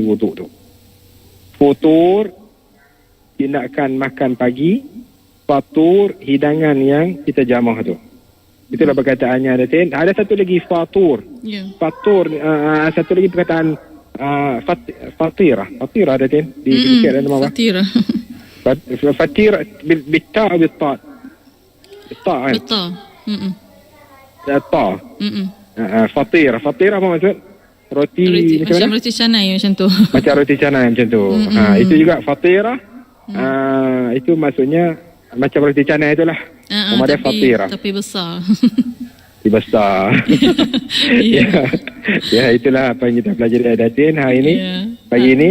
wuduk tu. Futur, tindakan makan pagi. Fatur, hidangan yang kita jamah tu. Itulah perkataannya, Datin. Ada satu lagi fatur. Fatur, satu lagi perkataan fatira. Fatira, Datin. Di ada nama apa? Fatira. Fatira bitta atau bitta? Bitta kan? Bitta. Fatira. Fatira apa maksud? Roti macam roti canai macam tu. Macam roti canai macam tu. Itu juga fatira. Itu maksudnya macam roti canai itulah. Nama dia fatira. Tapi besar. Besar. Ya, itulah apa yang kita pelajari Datin hari ini. Pagi ini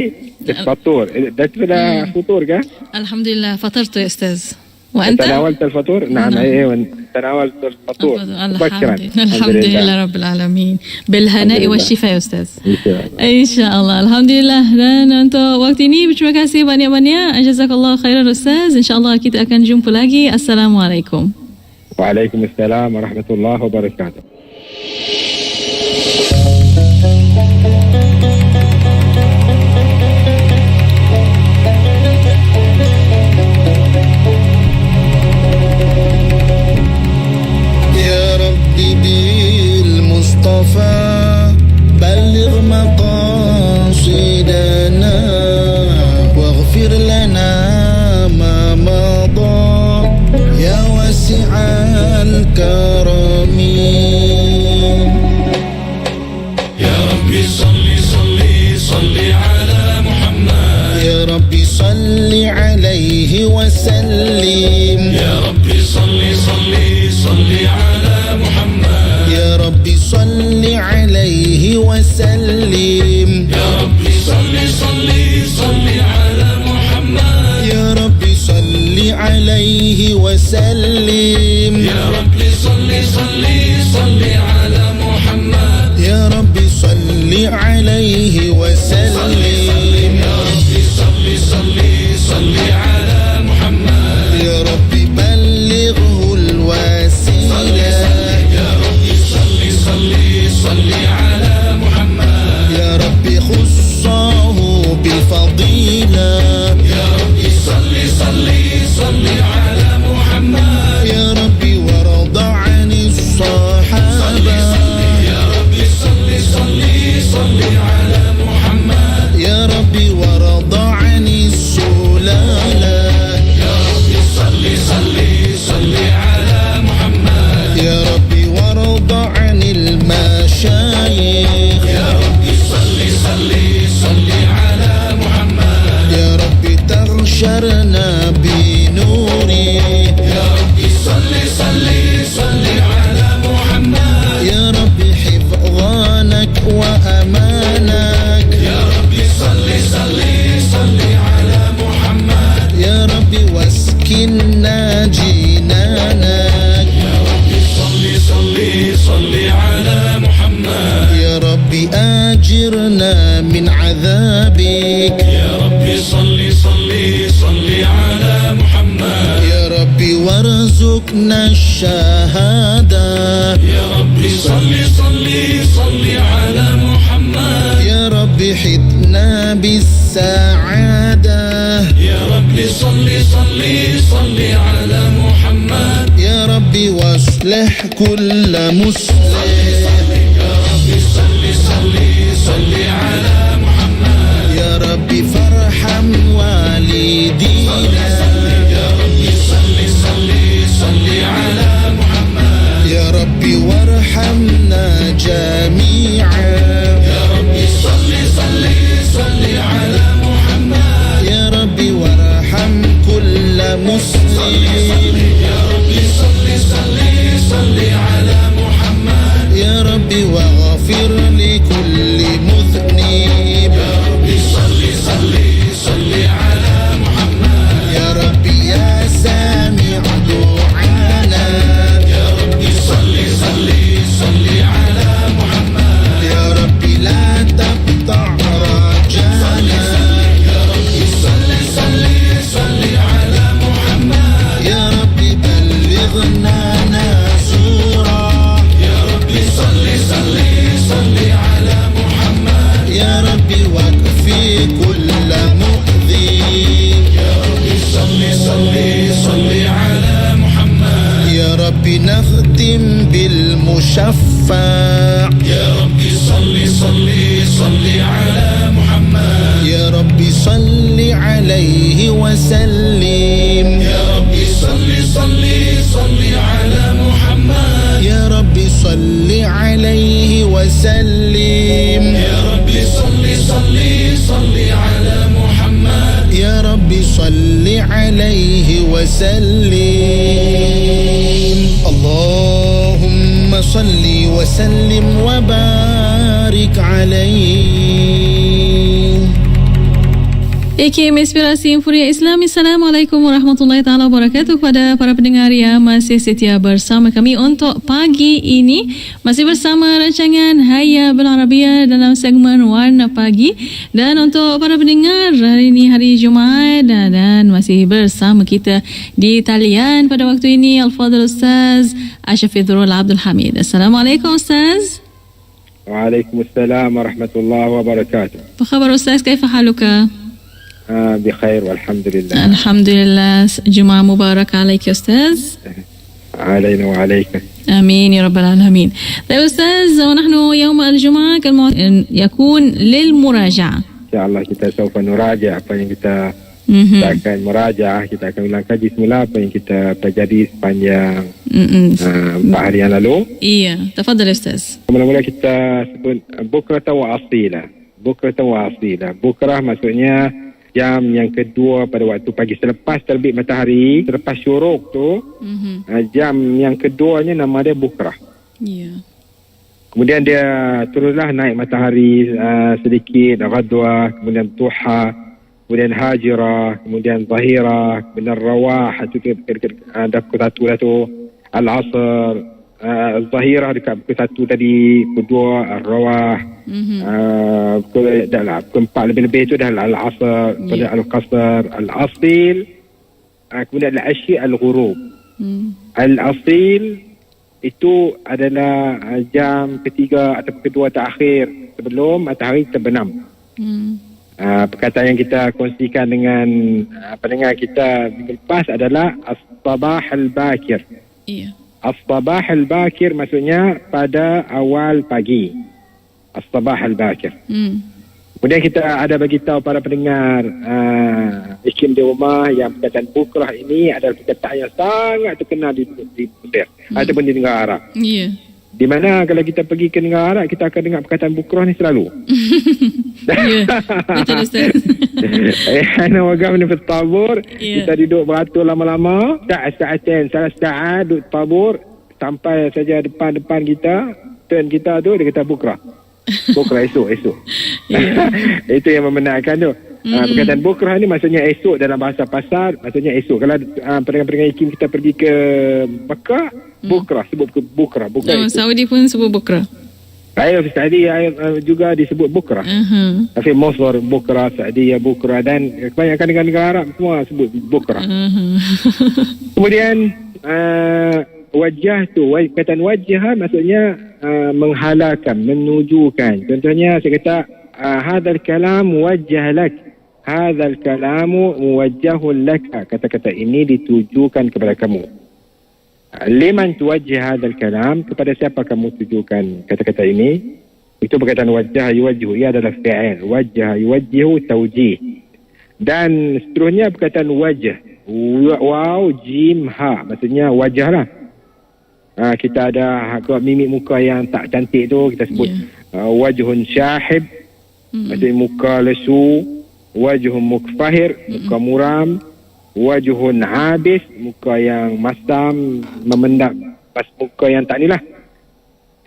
fatur. Datin dah futur ke? Alhamdulillah fatartu ya Ustaz. وأنت؟ تناولت الفطور؟ نعم تناولت الفطور مبكرا. الحمد لله رب العالمين بالهناء والشفاء يا أستاذ. إن شاء الله. الحمد لله. Dan untuk waktu ini terima kasih banyak-banyak. Jazakallah khairan Ustaz. InsyaAllah kita akan jumpa lagi. Assalamualaikum. Waalaikumsalam warahmatullahi wabarakatuh. بلغ مقاصدنا واغفر لنا ما مضى يا واسع الكرم يا ربي صل على محمد يا ربي صل عليه وسلم يا ربي صل على محمد يا ربي صل عليه وسلم يا ربي صل على محمد يا ربي صل عليه وسلم يا ربي صل على محمد يا ربي صل عليه وسلم يا ربي صل على محمد يا ربي بلغه الوسيلة صل على محمد يا ربي خصه بالفضيلة يا ربي صل على محمد يا ربي وارض عن الصحابة يا ربي صل على محمد يا ربي وارض عن السلالة يا ربي صل على محمد يا ربي وارض عن المشايخ يا ربي صل على محمد يا ربي تغشرنا بنوري يا ربي صل على محمد يا ربي حفظانك وأمانك يا ربي صل على محمد يا ربي واسكننا جنانك يا ربي صل على محمد يا ربي آجرنا من عذابك يا ربي صل على محمد يا ربي وارزقنا الشهادة يا ربي صل على محمد يا ربي حدنا بالسعادة يا ربي صل على محمد يا ربي واصلح كل مسلم يا ربي صل على محمد يا ربي فارحم والدينا يا ربي صل على محمد يا ربي وارحمنا جميعا يا ربي صل على محمد يا ربي وارحم كل مسلم يا ربي صل على محمد يا ربي عليه وسلم يا ربي صل صل صل على محمد يا ربي صل عليه وسلم يا ربي صل صل صل على محمد يا ربي صل عليه وسلم اللهم صل وسلم وبارك عليه. IKM Inspirasi Infuria Islam. Assalamualaikum warahmatullahi taala wabarakatuh. Kepada para pendengar yang masih setia bersama kami untuk pagi ini, masih bersama rancangan Hayya Bil Arabiah dalam segmen Warna Pagi. Dan untuk para pendengar, hari ini hari Jumaat dan masih bersama kita di talian pada waktu ini Al-Fadhil Ustaz Asyafidrul Abdul Hamid. Assalamualaikum Ustaz. Waalaikumsalam warahmatullahi wabarakatuh. Apa khabar Ustaz? Kaifa haluka? بخير والحمد لله. الحمد لله. جمعة مباركة عليك يا أستاذ. علينا وعليك. آمين يا رب العالمين. طيب أستاذ، ونحن يوم الجمعة يكون للمراجعة. إن شاء الله kita سوف نراجع apa yang kita akan merajaah, kita akan ulang kaji semula apa yang kita pelajari sepanjang 4 hari yang lalu. Iya, تفضل يا أستاذ. Mula-mula kita sebut bukrah wa asila. Bukrah wa asila. Bukrah maksudnya jam yang kedua pada waktu pagi selepas terbit matahari, selepas syuruk tu, jam yang keduanya nama dia bukrah. Yeah. Kemudian dia teruslah naik matahari sedikit, ghadwah, kemudian duha, kemudian hajirah, kemudian zahirah, kemudian rawah, itu ada pukul 1 dah tu, al-asr, zahirah dekat pukul 1 tadi, pukul 2 al-rawah, pukul 4 lebih-lebih itu dah al-asr, kemudian al-qasr, al-asil, kemudian al-ashi, al-ghurub. Al-asil itu adalah jam ketiga atau kedua terakhir sebelum matahari terbenam. Perkataan yang kita kongsikan dengan pendengar kita minggu lepas adalah as-sabah al-bakir. Iya. As-sabah al-bakir maksudnya pada awal pagi. As-sabah al-bakir. Kemudian kita ada bagi tahu para pendengar IKM di rumah yang perkataan bukrah ini adalah perkataan yang sangat terkenal di Mesir ataupun di negara Arab. Iya. Di mana kalau kita pergi ke negara Arab, kita akan dengar perkataan bukrah ni selalu. Ya, betul Ustaz. Ana waqaf ni tabur, Yeah. kita duduk beratur lama-lama, saat-saatin, saat duduk tabur sampai saja depan kita, turn kita tu dia kata bukrah. Bukrah esok. Yeah. Itu yang membenarkan tu. Perkataan bukrah ni maksudnya esok dalam bahasa pasar, maksudnya esok. Kalau pendengar-pendengar IKIM kita pergi ke Mekah, bukrah, sebut bukrah, bukan esok. Saudi pun sebut bukrah. Saya Saudi juga disebut bukrah. Tapi Masar bukrah, Saudi bukrah, dan kebanyakan negara Arab semua sebut bukrah. Kemudian wajah tu, perkataan wajah maksudnya menghalakan, menujukan. Contohnya saya kata hadzal kalam muwajjah lak. Hadzal kalamu muwajjahun lak. Kata-kata ini ditujukan kepada kamu. Liman tuwajjih hadzal kalam, kepada siapa kamu tujukan kata-kata ini? Itu perkataan wajjah yuwajjihu, ia adalah fi'il. Wajjah yuwajjihu tawjih. Dan seterusnya perkataan wajah, waw jim ha, maksudnya wajah lah. Kita ada mimik muka yang tak cantik tu kita sebut wajhun syahib, maksudnya muka lesu. Wajhun mukfahir, muka muram. Wajhun habis, muka yang masam, memendam, muka yang tak ni lah.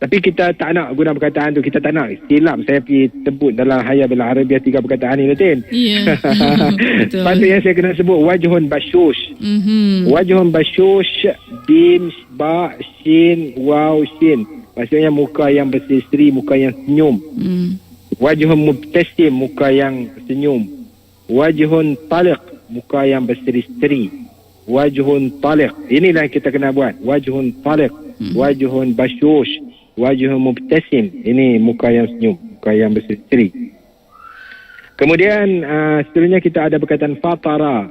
Tapi kita tak nak guna perkataan tu, kita tak nak silap saya pergi sebut dalam Hayya Bil Arabiah 3 perkataan ni, Latin. Ya. Patutnya saya kena sebut wajhun bashush. Wajhun bashush, bin, ba, shin, waw, shin. Maksudnya muka yang berseri, muka yang senyum. Wajhun mubtasim, muka yang senyum. Wajhun taliq, muka yang berseri-seri. Wajhun taliq, inilah kita kena buat. Wajhun taliq, wajhun bashush, wajhun mubtasim, ini muka yang senyum, muka yang berseri. Kemudian seterusnya kita ada perkataan fatara.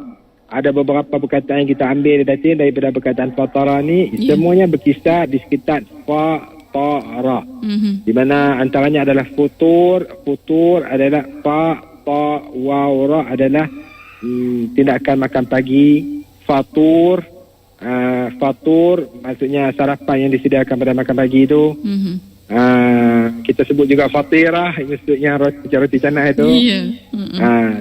Ada beberapa perkataan yang kita ambil daripada perkataan fatara ni, semuanya berkisar di sekitar fatara. Di mana antaranya adalah futur adalah fa, ta, waw, ra adalah tindakan makan pagi, fatur. Fatur maksudnya sarapan yang disediakan pada makan pagi itu. Kita sebut juga fatirah, maksudnya roti canai itu.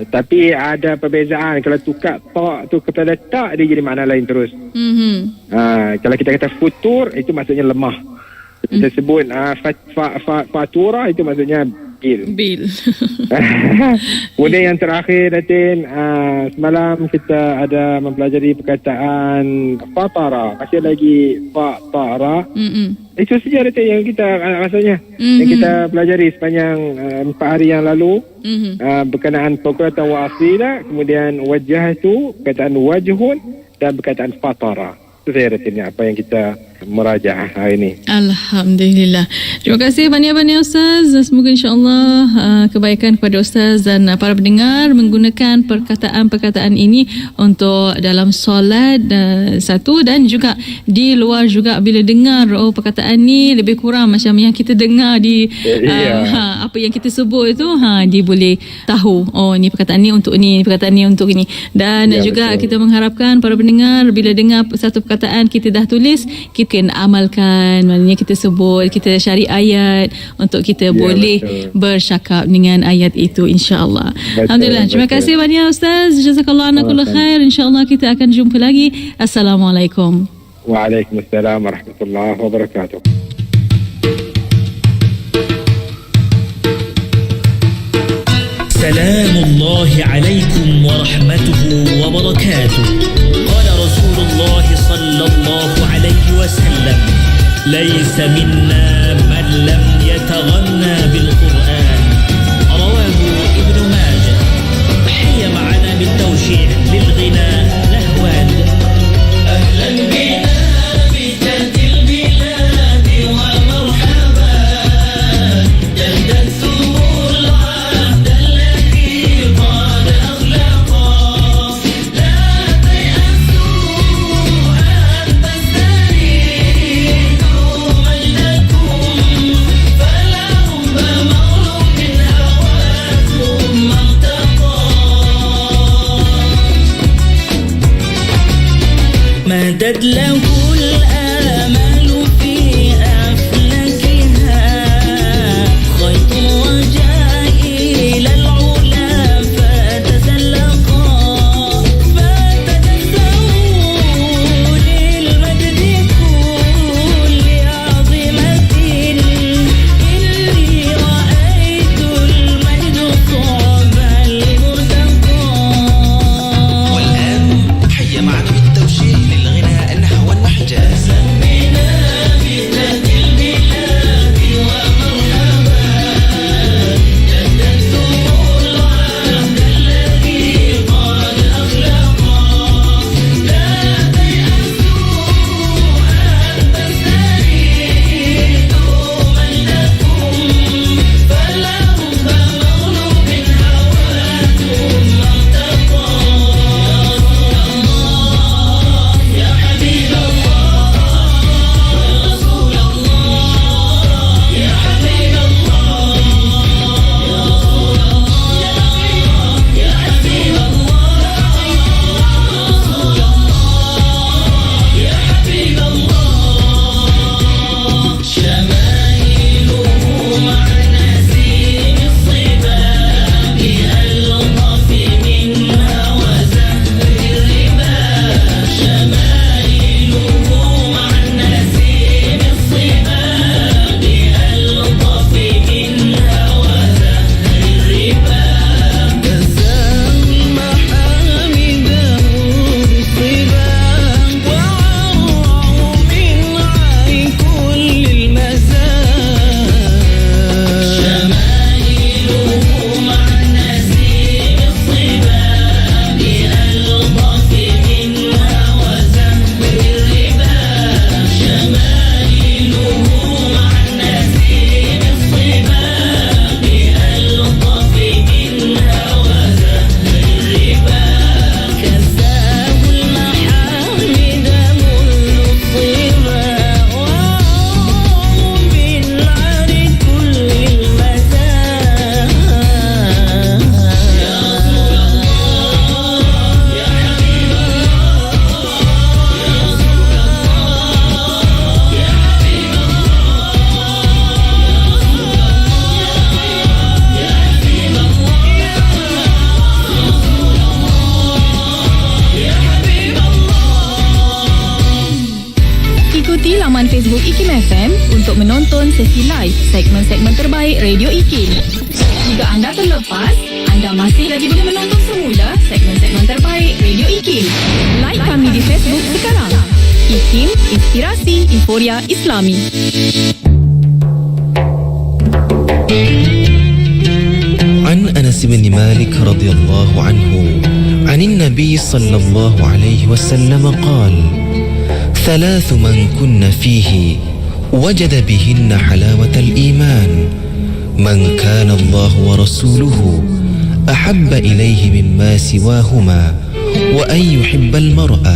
Tapi ada perbezaan. Kalau tukar tak tu kepada tak, dia jadi makna lain terus. Kalau kita kata futur, itu maksudnya lemah. Kita sebut faturah, itu maksudnya bil. Kemudian yang terakhir, Datin, semalam kita ada mempelajari perkataan fatara. Masih lagi fatara. Itu saja, Datin, yang kita maksudnya yang kita pelajari sepanjang 4 hari yang lalu. Berkenaan perkataan wasilah, kemudian wajah itu, perkataan wajhun, dan perkataan fatara. Itu saya Datin, apa yang kita merajaah hari ini. Alhamdulillah. Terima kasih banyak-banyak Ustaz. Semoga insya-Allah kebaikan kepada Ustaz dan para pendengar menggunakan perkataan-perkataan ini untuk dalam solat satu, dan juga di luar juga bila dengar perkataan ni lebih kurang macam yang kita dengar di apa yang kita sebut itu, dia boleh tahu ni perkataan ni untuk ni, perkataan ni untuk ini. Dan juga betul. Kita mengharapkan para pendengar bila dengar satu perkataan kita dah tulis, kita kena amalkan, maknanya kita sebut, kita cari ayat untuk kita boleh bercakap dengan ayat itu, insya-Allah. Alhamdulillah. Terima kasih banyak Ustaz. Jazakallahu anakullu khair. Insya-Allah kita akan jumpa lagi. Assalamualaikum. Waalaikumsalam warahmatullahi wabarakatuh. سلام الله عليكم ورحمته وبركاته. قال رسول الله صلى الله عليه وسلم: ليس منا من لم يتغنى بالقرآن. رواه ابن ماجه. تحية معنا بالتوشيح للغناء لهوان. أهلا بنا بجد البلاد ومرحبا، جددت العهد الذي قد أخلقا. لا تيأسوا أن تستريدوا مجدكم، فلرب مغلوب هواكم ما ارتقى. مدد له الآمال في أفلاكها، خيط الرجاء إلى العلا فتزلقا. فتجزوا للمجد كل عظمة، إني رأيت المجد صعب المرتقى. والآن حي معنا بالتوشيح للغناء النحو والنحو. menonton sesi live segmen-segmen terbaik Radio IKIM. Jika anda terlepas, anda masih lagi boleh menonton semula segmen-segmen terbaik Radio IKIM. Like kami di Facebook sekarang. IKIM, Inspirasi Inforia Islami. عن أنس بن مالك رضي الله عنه عن النبي صلى الله عليه وسلم قال: ثلاث من كن فيه وجد بهن حلاوة الإيمان: من كان الله ورسوله أحب إليه مما سواهما، وأن يحب المرء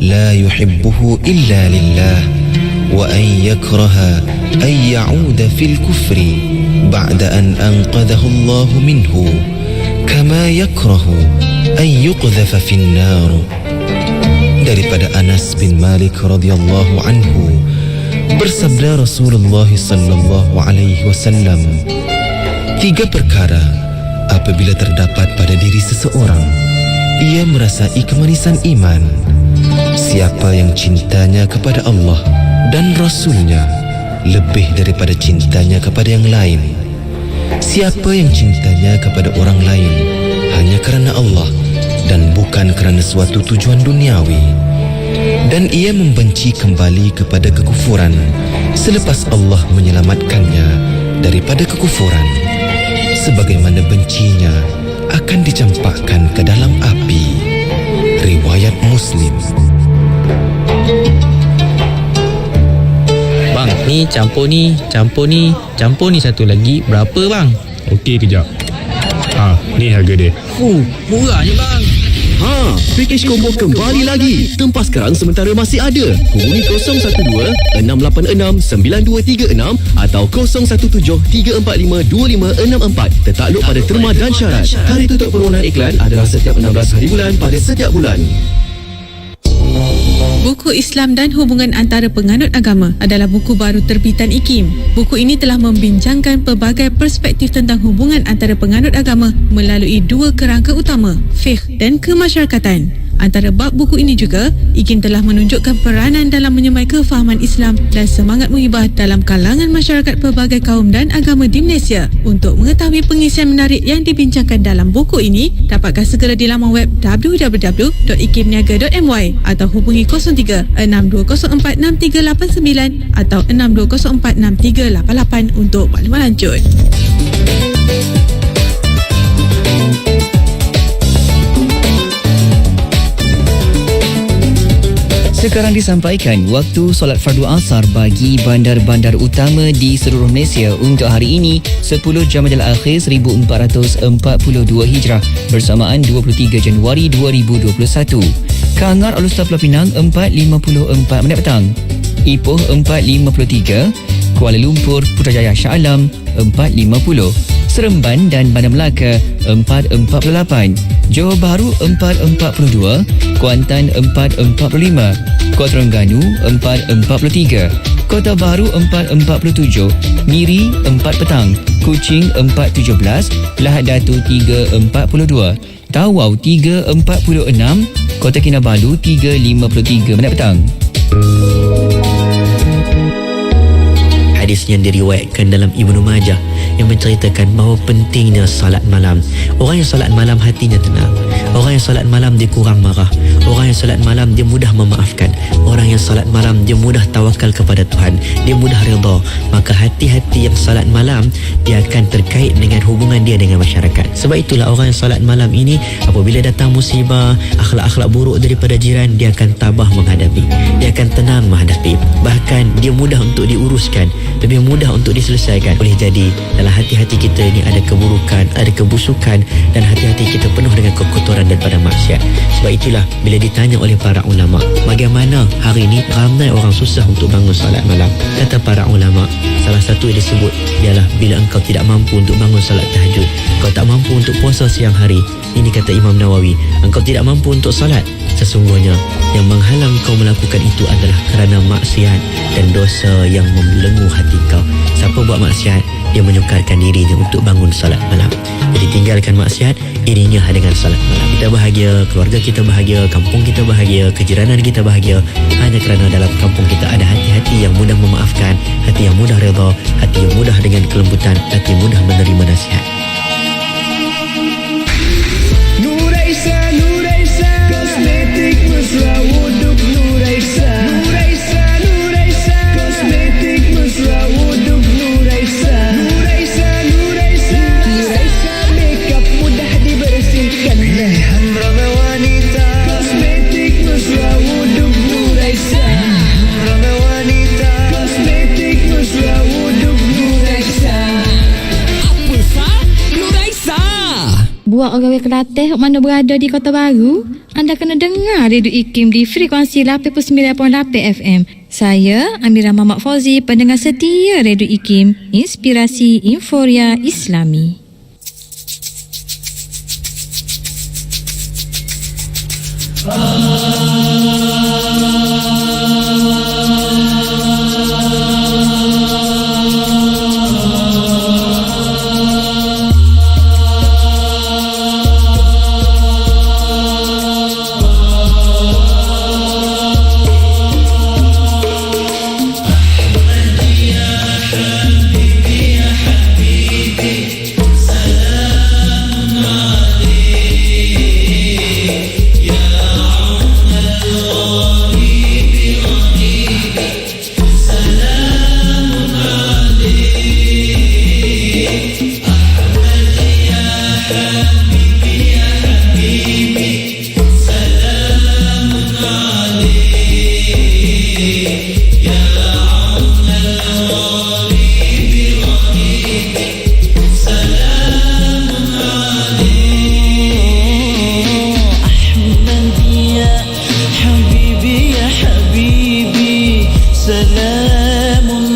لا يحبه إلا لله، وأن يكره أن يعود في الكفر بعد أن أنقذه الله منه، كما يكره أن يقذف في النار. Daripada Anas bin Malik radhiyallahu anhu, bersabda Rasulullah sallallahu alaihi wasallam, 3 perkara apabila terdapat pada diri seseorang, ia merasai kemanisan iman. Siapa yang cintanya kepada Allah dan Rasulnya lebih daripada cintanya kepada yang lain. Siapa yang cintanya kepada orang lain hanya kerana Allah dan bukan kerana suatu tujuan duniawi, dan ia membenci kembali kepada kekufuran selepas Allah menyelamatkannya daripada kekufuran, sebagaimana bencinya akan dicampakkan ke dalam api. Riwayat Muslim. Bang, ni campur ni satu lagi. Berapa bang? Okey, kejap. Ni harga dia. Murahnya bang. Pakej combo kembali lagi. Tempas sekarang sementara masih ada. Hubungi 012-686-9236 atau 0173452564. Tertakluk pada terma dan syarat. Hari tutup permohonan iklan adalah setiap 16 hari bulan pada setiap bulan. Buku Islam dan Hubungan Antara Penganut Agama adalah buku baru terbitan IKIM. Buku ini telah membincangkan pelbagai perspektif tentang hubungan antara penganut agama melalui 2 kerangka utama, fiqh dan kemasyarakatan. Antara bab buku ini juga, IKIM telah menunjukkan peranan dalam menyemai kefahaman Islam dan semangat muhibah dalam kalangan masyarakat pelbagai kaum dan agama di Malaysia. Untuk mengetahui pengisian menarik yang dibincangkan dalam buku ini, dapatkan segera di laman web www.ikimniaga.my atau hubungi 03-6204-6389 atau 6204-6388 untuk maklumat lanjut. Sekarang disampaikan waktu solat fardu asar bagi bandar-bandar utama di seluruh Malaysia untuk hari ini 10 Jamadil Akhir 1442 Hijrah bersamaan 23 Januari 2021. Kangar Alustar Pulau Pinang 4.54 minit petang. Ipoh 4.53. Kuala Lumpur Putrajaya Shah Alam 4.50. Seremban dan Bandar Melaka 4.48, Johor Bahru 4.42, Kuantan 4.45, Kuala Terengganu 4.43, Kota Baru 4.47, Miri 4 petang, Kuching 4.17, Lahad Datu 3.42, Tawau 3.46, Kota Kinabalu 3.53 minit petang. Hadis yang diriwayatkan dalam Ibnu Majah yang menceritakan bahawa pentingnya salat malam. Orang yang salat malam hatinya tenang. Orang yang salat malam dia kurang marah. Orang yang salat malam dia mudah memaafkan. Orang yang salat malam dia mudah tawakal kepada Tuhan. Dia mudah redha. Maka hati-hati yang salat malam dia akan terkait dengan hubungan dia dengan masyarakat. Sebab itulah orang yang salat malam ini apabila datang musibah, akhlak-akhlak buruk daripada jiran, dia akan tabah menghadapi. Dia akan tenang menghadapi. Bahkan dia mudah untuk diuruskan, lebih mudah untuk diselesaikan. Boleh jadi dalam hati-hati kita ini ada keburukan, ada kebusukan, dan hati-hati kita penuh dengan kekotoran daripada maksiat. Sebab itulah bila ditanya oleh para ulama, bagaimana hari ini ramai orang susah untuk bangun salat malam, kata para ulama, salah satu yang disebut ialah bila engkau tidak mampu untuk bangun salat tahajud, kau tak mampu untuk puasa siang hari. Ini kata Imam Nawawi, engkau tidak mampu untuk salat, sesungguhnya yang menghalang kau melakukan itu adalah kerana maksiat dan dosa yang membelenggu hati kau. Siapa buat maksiat, Dia menyukarkan dirinya untuk bangun salat malam. Jadi tinggalkan maksiat, irinya dengan salat malam. Kita bahagia, keluarga kita bahagia, kampung kita bahagia, kejiranan kita bahagia, hanya kerana dalam kampung kita ada hati-hati yang mudah memaafkan, hati yang mudah redha, hati yang mudah dengan kelembutan, hati yang mudah menerima nasihat. Nuraisa, Nuraisa, kosmetik mesra wuduk Nuraisa. Nuraisa, Nuraisa, kosmetik mesra wuduk Nuraisa. Nuraisa, Nuraisa, Nuraisa, makeup mudah dibersihkan. Pilihan ramai wanita, kosmetik mesra wuduk Nuraisa. Ramai wanita, kosmetik mesra wuduk Nuraisa. Apa sah? Nuraisa. Buat orang Kelantan mana berada di Kota Baru, anda kena dengar Radio IKIM di frekuensi 89.8 FM. Saya Amira Mamat Fauzi, pendengar setia Radio IKIM, inspirasi Inforia Islami. سلام الله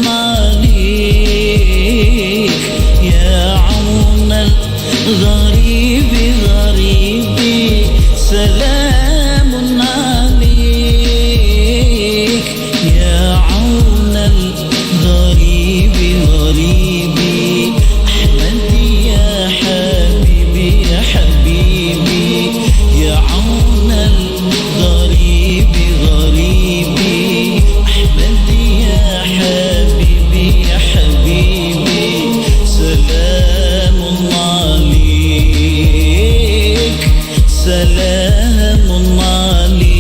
عليك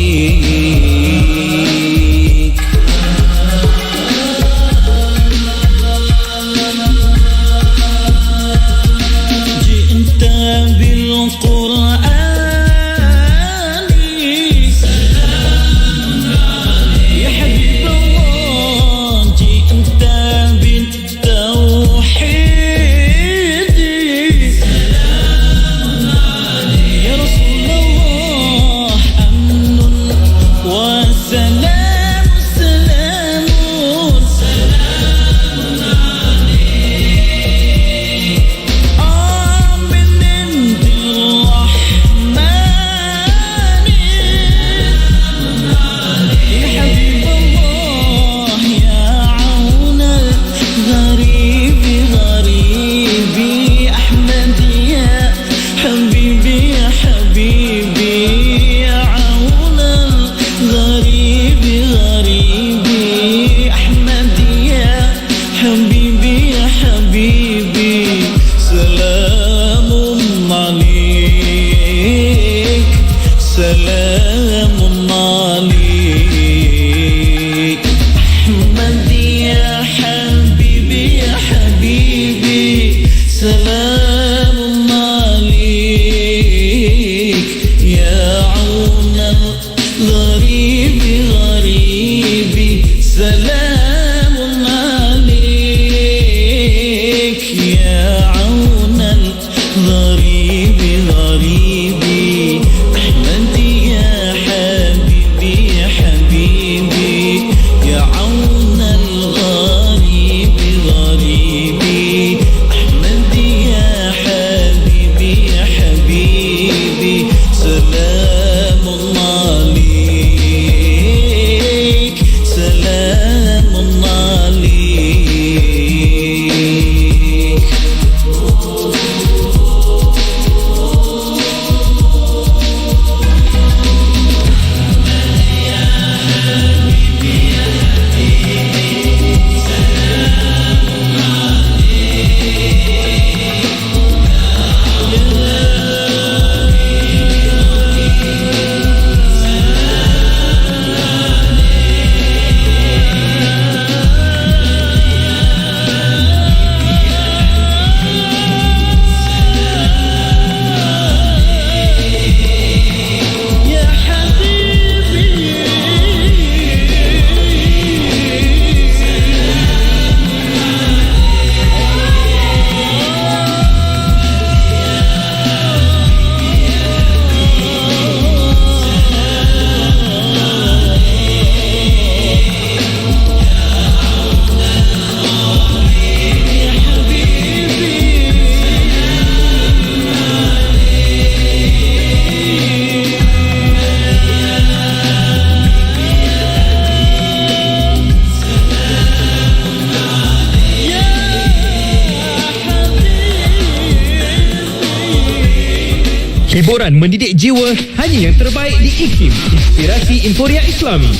Hiburan mendidik jiwa, hanya yang terbaik di IKIM. Inspirasi Emporia Islami.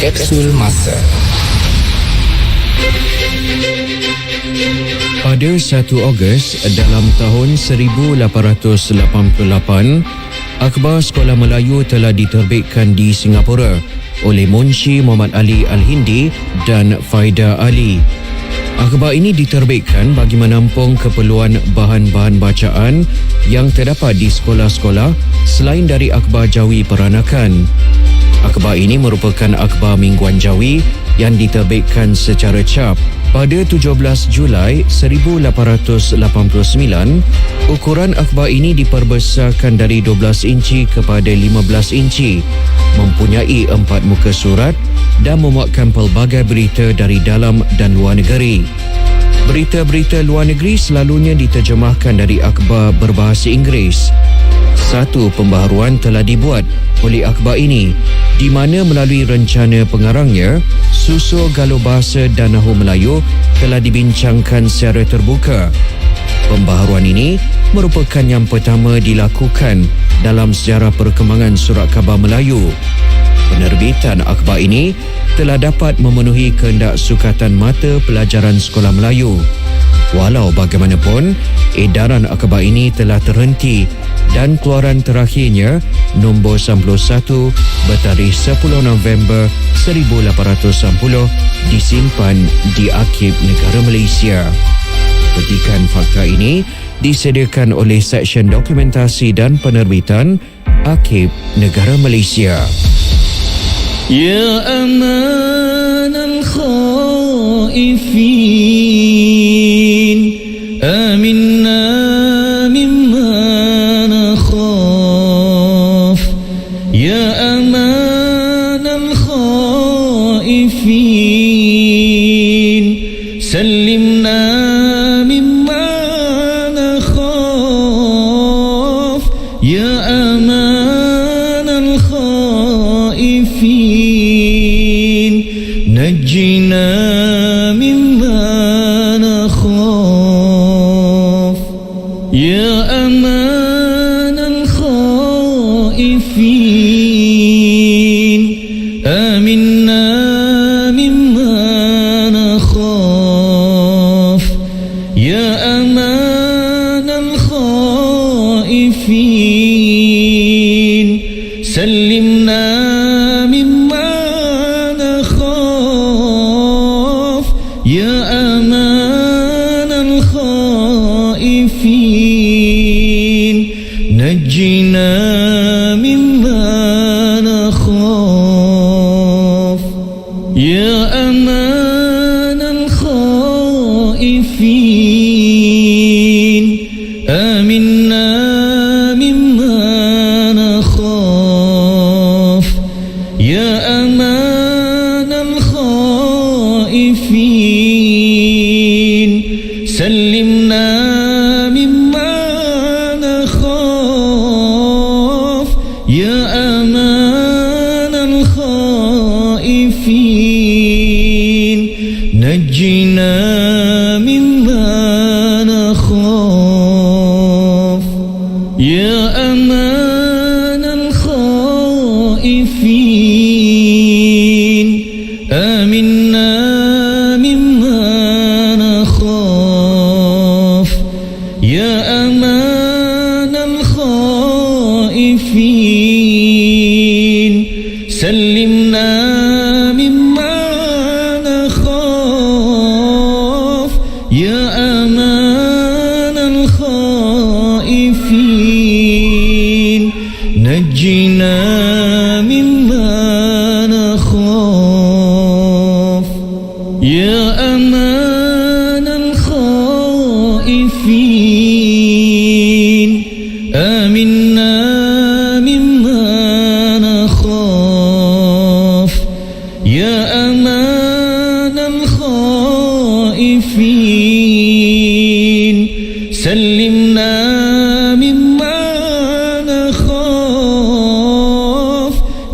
Kapsul Masa. Pada 1 Ogos dalam tahun 1888, Akhbar Sekolah Melayu telah diterbitkan di Singapura oleh Munshi Muhammad Ali Al-Hindi dan Faida Ali. Akhbar ini diterbitkan bagi menampung keperluan bahan-bahan bacaan yang terdapat di sekolah-sekolah selain dari akhbar jawi peranakan. Akhbar ini merupakan akhbar mingguan jawi yang diterbitkan secara cap. Pada 17 Julai 1889, ukuran akhbar ini diperbesarkan dari 12 inci kepada 15 inci, mempunyai 4 muka surat dan memuatkan pelbagai berita dari dalam dan luar negeri. Berita-berita luar negeri selalunya diterjemahkan dari akhbar berbahasa Inggeris. Satu pembaharuan telah dibuat oleh akhbar ini, di mana melalui rencana pengarangnya, susul galuh bahasa dan nahu Melayu telah dibincangkan secara terbuka. Pembaharuan ini merupakan yang pertama dilakukan dalam sejarah perkembangan surat khabar Melayu. Penerbitan akhbar ini telah dapat memenuhi kehendak sukatan mata pelajaran sekolah Melayu. Walau bagaimanapun, edaran akhbar ini telah terhenti dan keluaran terakhirnya nombor 91 bertarikh 10 November 1890 disimpan di Arsip Negara Malaysia. Petikan fakta ini disediakan oleh Seksyen Dokumentasi dan Penerbitan Arsip Negara Malaysia. يا أمان الخائفين آمنا مما نخاف يا أمان الخائفين سلمنا مما نخاف يا أمان الخائفين نجنا مما نخاف يا أمان الخائفين آمنا مما نخاف يا أمان الخائفين سلمنا مما نخاف يا أمان الخائفين نجنا مما نخاف يا أمان الخائفين آمنا مما نخاف يا أمان الخائفين سلمنا مما نخاف يا أمان الخائفين نجنا مما نخاف يا أمان الخائفين آمنا مما نخاف يا أمان الخائفين سلمنا مما نخاف يا أمان الخائفين نجنا مما نخاف يا أمان الخائفين آمنا مما نخاف يا أمان الخائفين سلمنا مما نخاف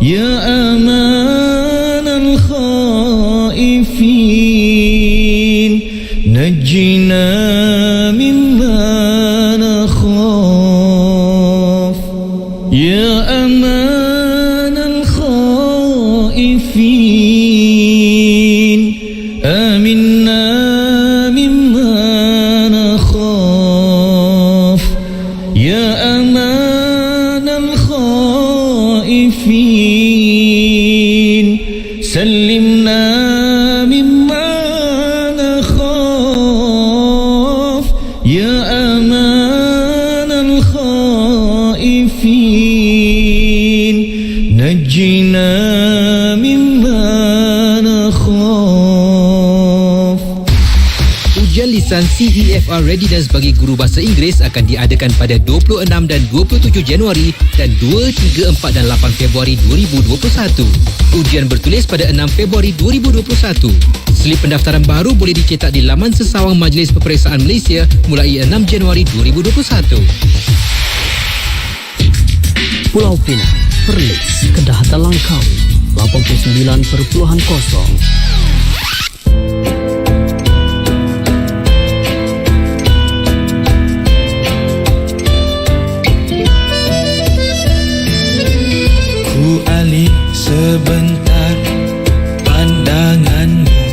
يا أمان الخائفين نجنا مما نخاف يا أمان الخائفين آمنا مما نخاف يا أمان الخائفين سلمنا مما نخاف يا أمان الخائفين نجنا مما نخاف. Ujian lisan CEFR Readiness bagi guru bahasa Inggeris akan diadakan pada 26 dan 27 Januari dan 2, 3, 4 dan 8 Februari 2021. Ujian bertulis pada 6 Februari 2021. Slip pendaftaran baru boleh dicetak di laman sesawang Majlis Peperiksaan Malaysia mulai 6 Januari 2021. Pulau Pinang, Perlis, Kedah dan Langkawi 89.0. Ku alih sebentar pandanganmu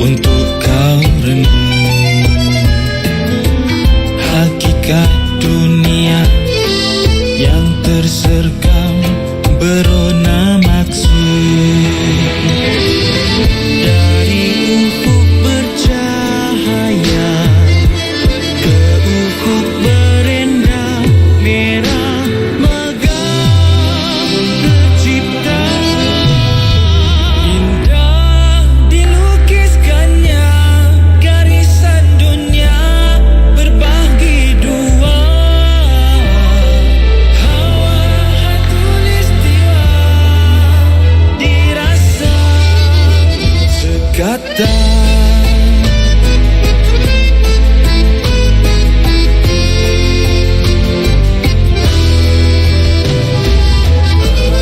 untuk kau renung hakikat dunia yang tersergam berona maksud dari ufuk bercahaya ke ufuk berendah merah megah tercipta indah dilukiskannya garisan dunia berbagi dua hawa hatulistiwa dirasa sekata.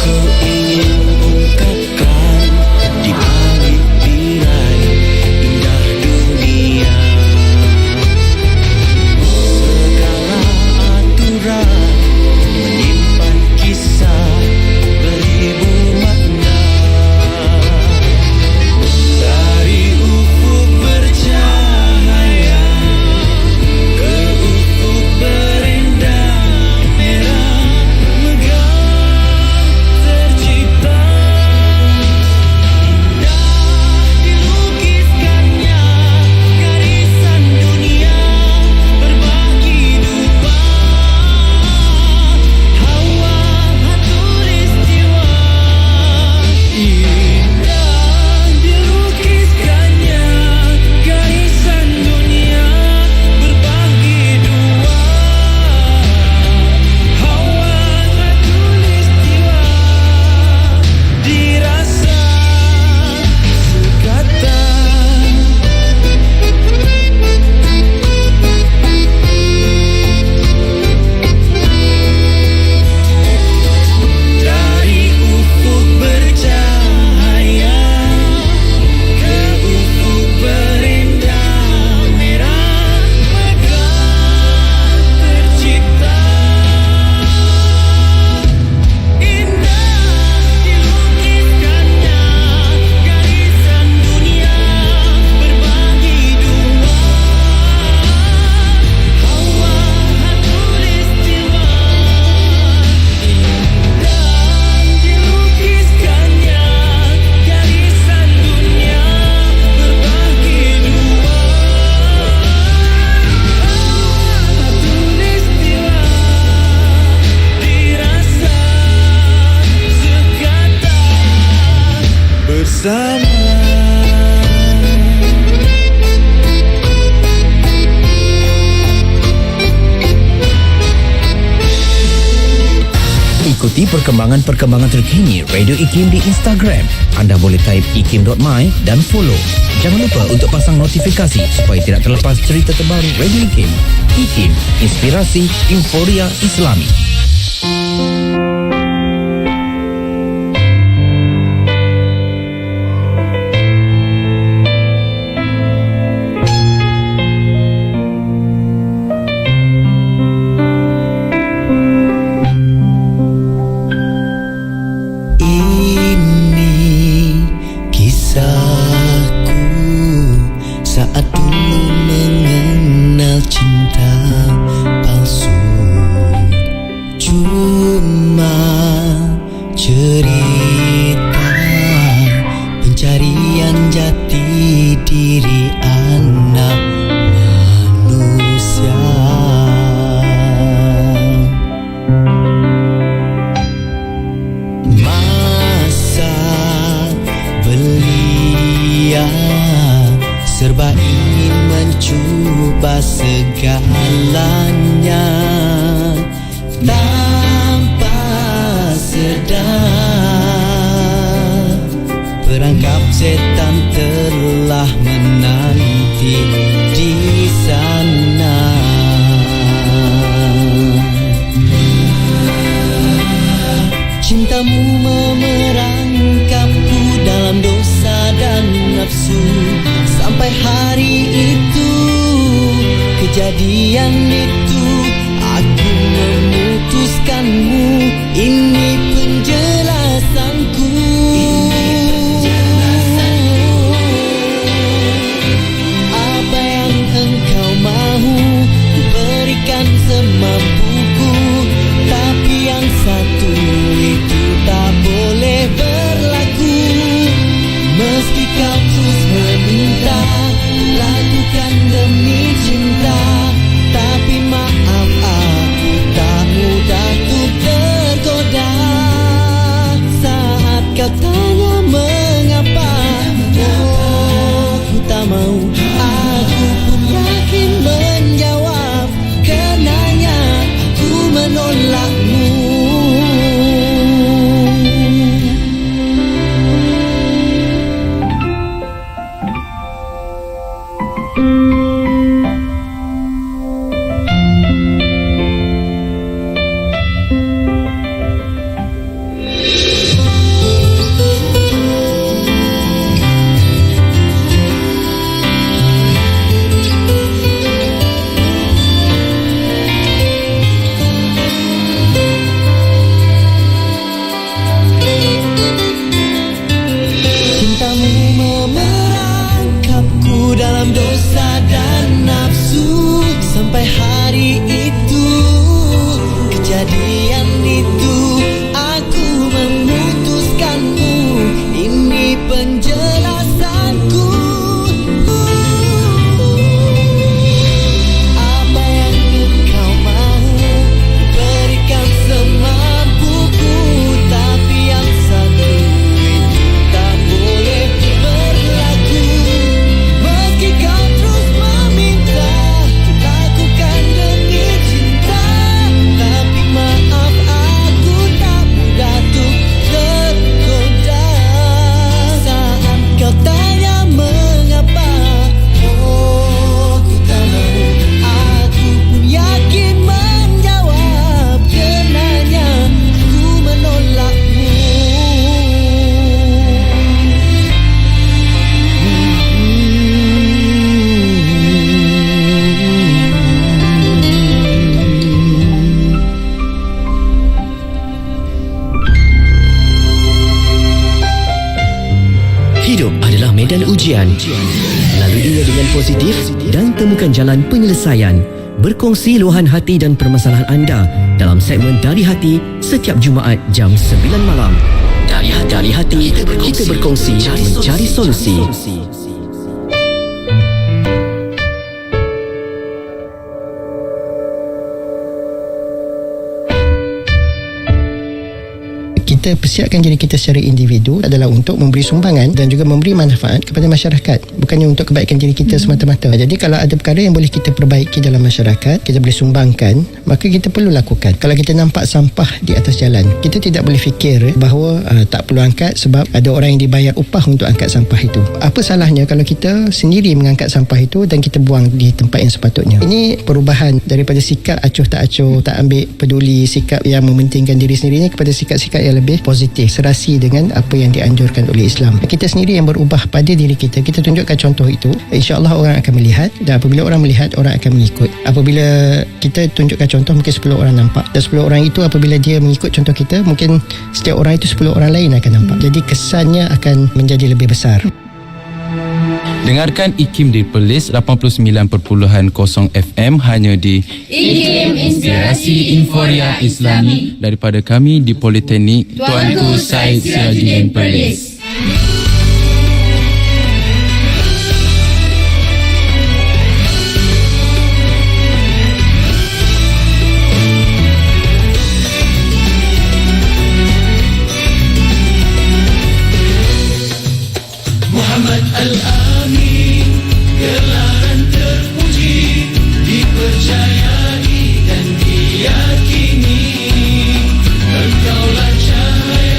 Ku ingin ungkapkan di balik tirai indah dunia segala aturan menyimpan kisah beribu makna dari ufuk bercahaya ke ufuk berendah merah megah tercipta indah dilukiskannya garisan dunia berbagi dua hawa hatulistiwa indah dilukiskannya garisan dunia berbagi dua hawa hatulistiwa dirasa sekata. Dari ufuk bercahaya ke ufuk berendah merah megah tercipta indah dilukiskannya garisan dunia berbagi dua hawa hatulistiwa indah dilukiskannya garisan dunia berbagi dua hatulistiwa dirasa sekata bersama. Ikuti perkembangan-perkembangan terkini Radio IKIM di Instagram. Anda boleh type ikim.my dan follow. Jangan lupa untuk pasang notifikasi supaya tidak terlepas cerita terbaru Radio IKIM. IKIM, inspirasi Inforia Islami. tergoda. Perangkap setan telah menanti di sana. Cintamu memerangkapku dalam dosa dan nafsu. Sampai hari itu, kejadian itu, aku memutuskanmu. Ini penjelasanku. Apa yang engkau mahu, ku berikan semampuku. Tapi yang satu itu tak boleh berlaku. Meski kau terus meminta, lakukan demi cinta. Tapi maaf, aku tak mudah untuk tergoda. Saat kau tanya mengapa, oh, ku tak mau. Aku pun yakin menjawab, karenanya aku menolakmu. Laluinya dengan positif dan temukan jalan penyelesaian. Berkongsi luahan hati dan permasalahan anda dalam segmen Dari Hati setiap Jumaat jam 9 malam. Dari Hati, kita berkongsi mencari solusi. Kita persiapkan diri kita secara individu adalah untuk memberi sumbangan dan juga memberi manfaat kepada masyarakat, bukannya untuk kebaikan diri kita semata-mata. Jadi kalau ada perkara yang boleh kita perbaiki dalam masyarakat, kita boleh sumbangkan, maka kita perlu lakukan. Kalau kita nampak sampah di atas jalan, kita tidak boleh fikir bahawa tak perlu angkat sebab ada orang yang dibayar upah untuk angkat sampah itu. Apa salahnya kalau kita sendiri mengangkat sampah itu dan kita buang di tempat yang sepatutnya? Ini perubahan daripada sikap acuh tak acuh, tak ambil peduli, sikap yang mementingkan diri sendiri kepada sikap-sikap yang lebih positif, serasi dengan apa yang dianjurkan oleh Islam. Kita sendiri yang berubah pada diri kita, kita tunjukkan contoh itu, insya-Allah orang akan melihat, dan apabila orang melihat, orang akan mengikut. Apabila kita tunjukkan contoh, mungkin 10 orang nampak, dan 10 orang itu apabila dia mengikut contoh kita, mungkin setiap orang itu 10 orang lain akan nampak. Jadi kesannya akan menjadi lebih besar. Dengarkan IKIM di Perlis 89.0 FM hanya di IKIM Inspirasi Inforia Islami daripada kami di Politeknik Tuanku Said Sirajuddin Perlis. Muhammad Al-Amin, gelaran terpuji, dipercayai dan diyakini. Engkaulah cahaya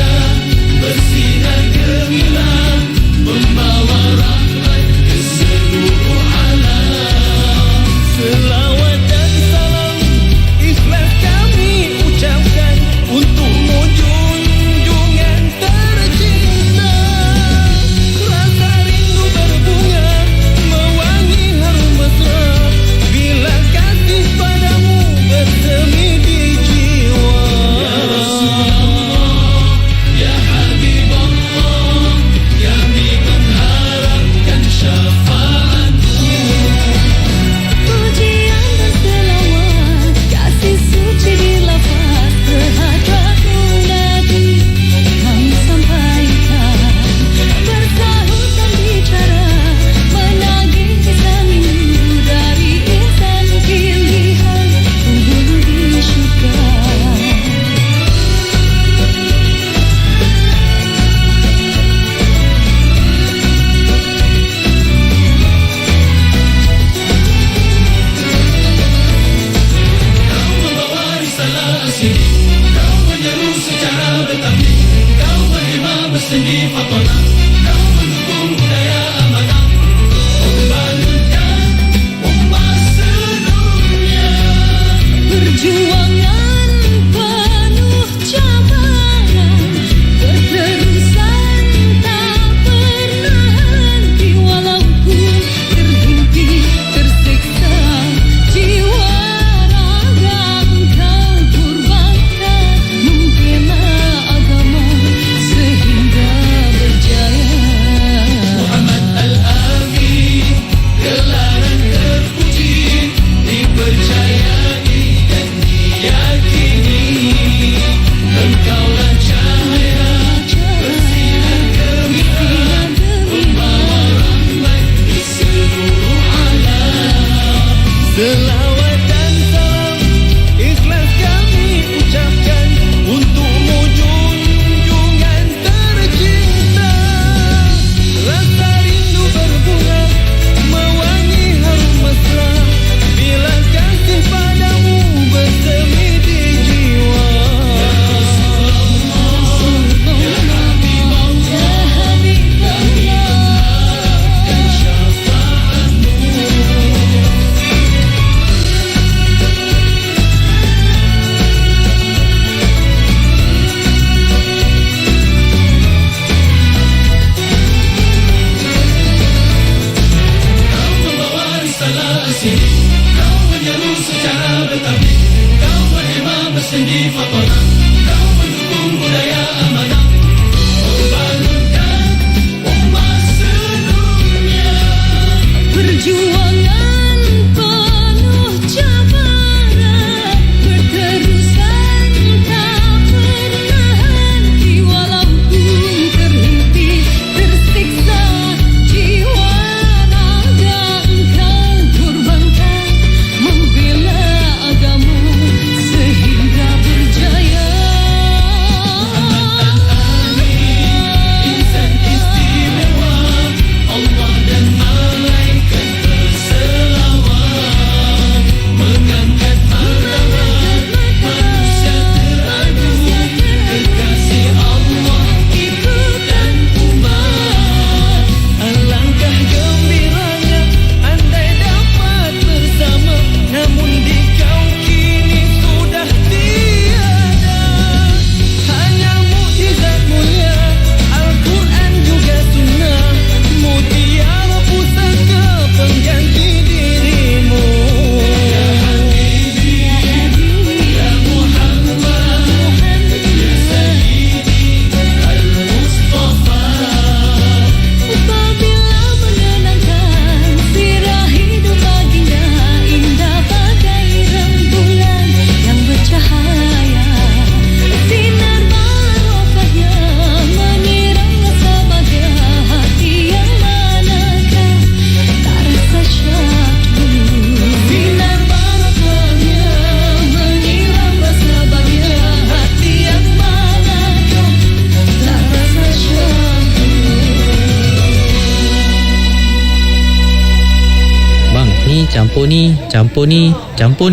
campur ni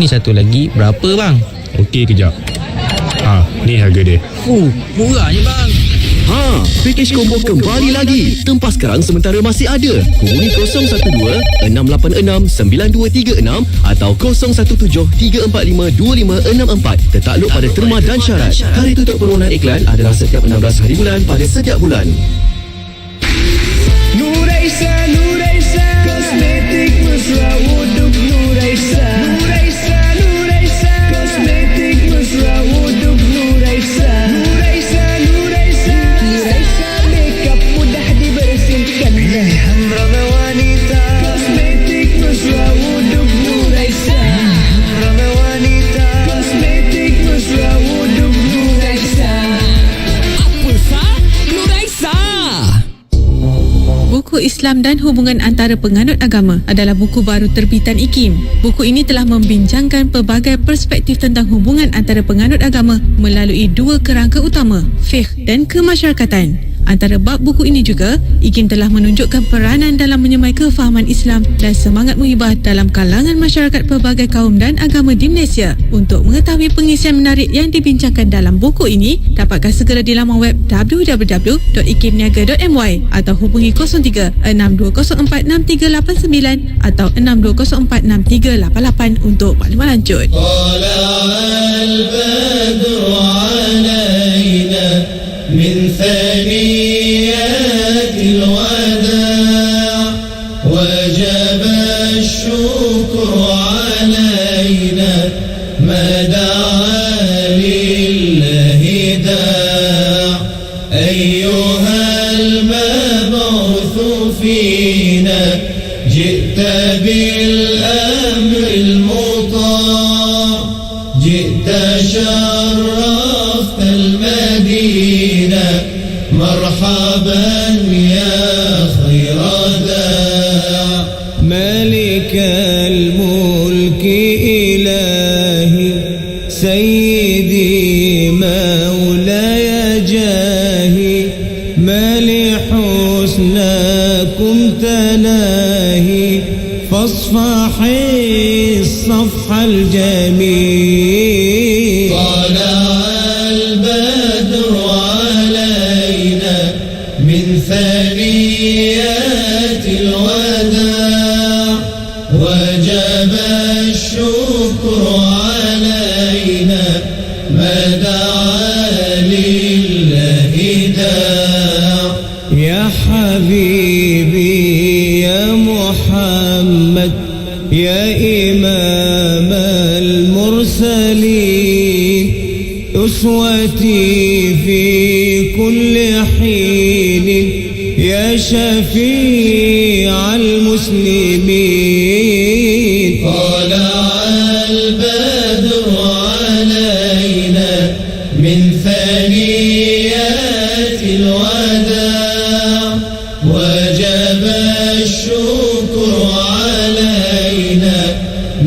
satu lagi. Berapa bang? Okey, kejap. Ni harga dia. Murahnya bang. Pakej combo kembali lagi. Tempas sekarang sementara masih ada. Hubungi 012-686-9236 atau 0173452564. Tertakluk pada terma dan syarat. Tarikh tutup permohonan iklan adalah setiap 16 hari bulan pada setiap bulan. Nuraisa, Nuraisa, kosmetik mesra wuduk Nuraisa. Nuraisa, Nuraisa, kosmetik mesra wuduk Nuraisa. Nuraisa, Nuraisa, Nuraisa, makeup mudah dibersihkan. Pilihan ramah wanita, kosmetik mesra wuduk Nuraisa. Ramah wanita, kosmetik mesra wuduk Nuraisa. Apa sah? Nuraisa. Buku Islam dan Hubungan Antara Penganut Agama adalah buku baru terbitan IKIM. Buku ini telah membincangkan pelbagai perspektif tentang hubungan antara penganut agama melalui dua kerangka utama, fiqh dan kemasyarakatan. Antara bab buku ini juga, IKIM telah menunjukkan peranan dalam menyemai kefahaman Islam dan semangat muhibah dalam kalangan masyarakat pelbagai kaum dan agama di Malaysia. Untuk mengetahui pengisian menarik yang dibincangkan dalam buku ini, dapatkan segera di laman web www.ikimniaga.my atau hubungi 03-6204-6389 atau 6204-6388 untuk maklumat lanjut. من ثنيات الوداع وجب الشكر علينا ما دعا لله داع أيها المبعوث فينا جئت بالأمر المطاع جئت شرفت المدينة مرحبا يا خير داع ملك الملك إلهي سيدي مولاي جاهي ما لحسناكم تناهي فاصفحي الصفح الجميل طلع البدر علينا من ثنيات الوداع وجب الشكر علينا ما دعا لله داع يا حبيبي يا محمد يا إمام المرسلين أسوتي في كل حين يا شفيع المسلمين طلع البدر علينا من ثنيات الوداع وجب الشكر علينا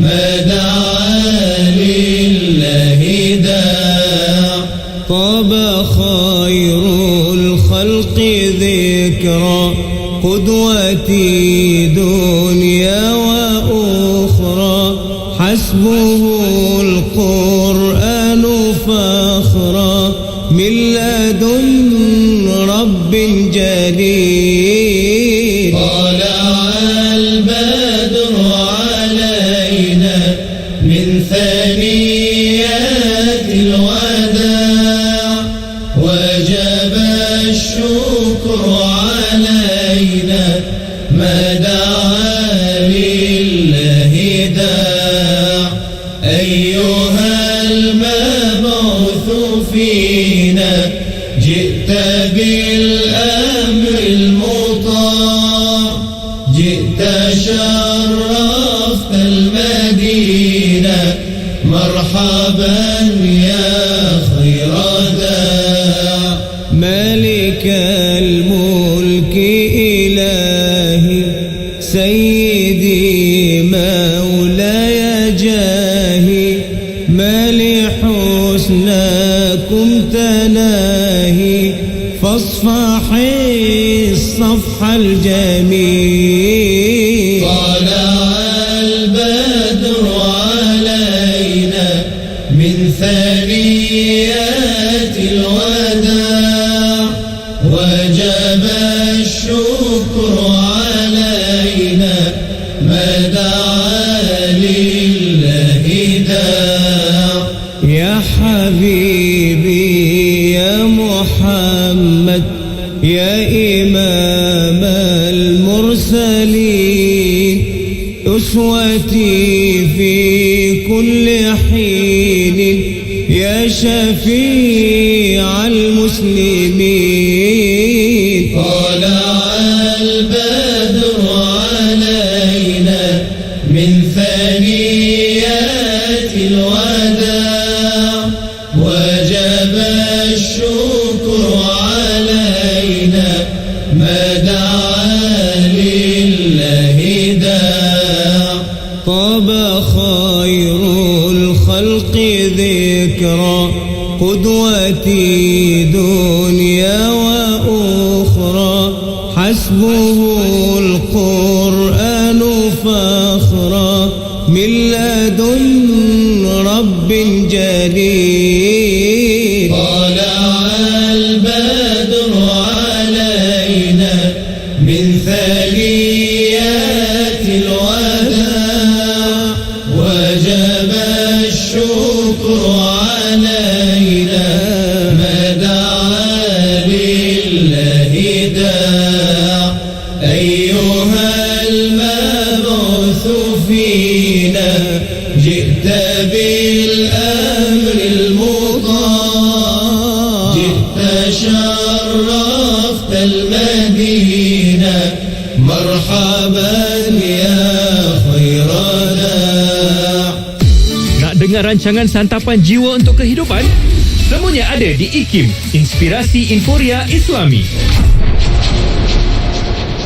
ما دعا لله داع طاب خير الخلق ذكرى قدوتي دنيا وأخرى حسبه القرآن فخرا من لدن رب جليل طلع البدر علينا من ثنيات الوداع وجب الشكر علينا ما دعا لله داع أيها المبعوث فينا جئت بالأمر المطاع جئت شرفت المدينة مرحبا يا خير داع ملك الملك إلهي سيدي مولاي جاهي ما لحسناكم تناهي فاصفحي الصفح الجميل طلع البدر ثنيات الوداع وجب الشكر علينا ما دعا لله داع يا حبيبي يا محمد يا إمام المرسلين أسوتي في كل حين يا شفيع المسلمين طلع البدر علينا من ثنيات الوداع وجب الشكر علينا ما دعا لله داع طاب خير الخلق ذكرى قدوتي دنيا وأخرى حسبه القرآن فخرا من لدن رب جليل طلع البدر علينا من ثنيات الوداع وجب الشكر علينا ما دعا لله داع أيها المبعوث فينا جئت بالأمر المطاع جئت شرفت المدينة مرحبا يا خير داع. Nak dengar rancangan santapan jiwa untuk kehidupan? Semuanya ada di IKIM, Inspirasi Inforia Islami.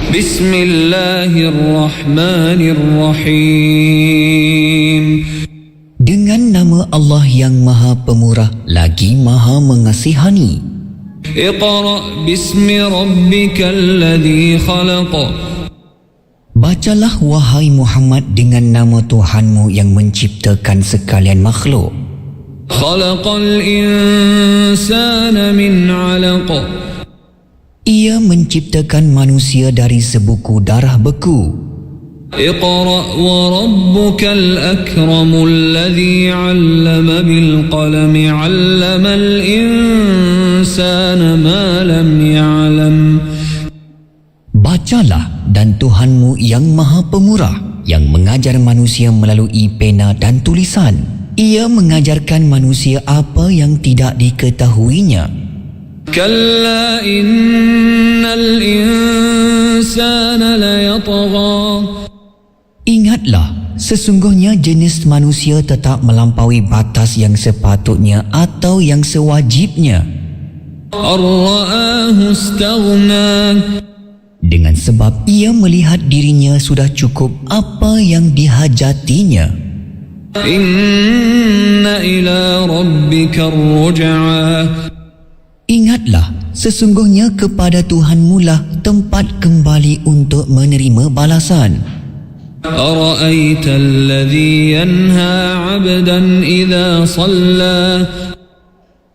Bismillahirrahmanirrahim. Dengan nama Allah yang Maha Pemurah lagi Maha Mengasihani. Iqra' bismi rabbikal ladzi khalaq. Bacalah wahai Muhammad dengan nama Tuhanmu yang menciptakan sekalian makhluk. Khalaqal insana min 'alaq. Ia menciptakan manusia dari sebuku darah beku. Iqra' wa rabbukal akramul ladzi 'allama bil qalami 'allamal insana ma lam ya'lam. Bacalah dan Tuhanmu yang Maha Pemurah yang mengajar manusia melalui pena dan tulisan. Ia mengajarkan manusia apa yang tidak diketahuinya. Kalla innal insana layatgha. Ingatlah, sesungguhnya jenis manusia tetap melampaui batas yang sepatutnya atau yang sewajibnya. Ar-ra'ahu istaghna. Dengan sebab ia melihat dirinya sudah cukup apa yang dihajatinya. Inna ila rabbika ar-ruj'a. Ingatlah, sesungguhnya kepada Tuhanmu lah tempat kembali untuk menerima balasan. Ara'aita alladhi yanha 'abdan idza shalla.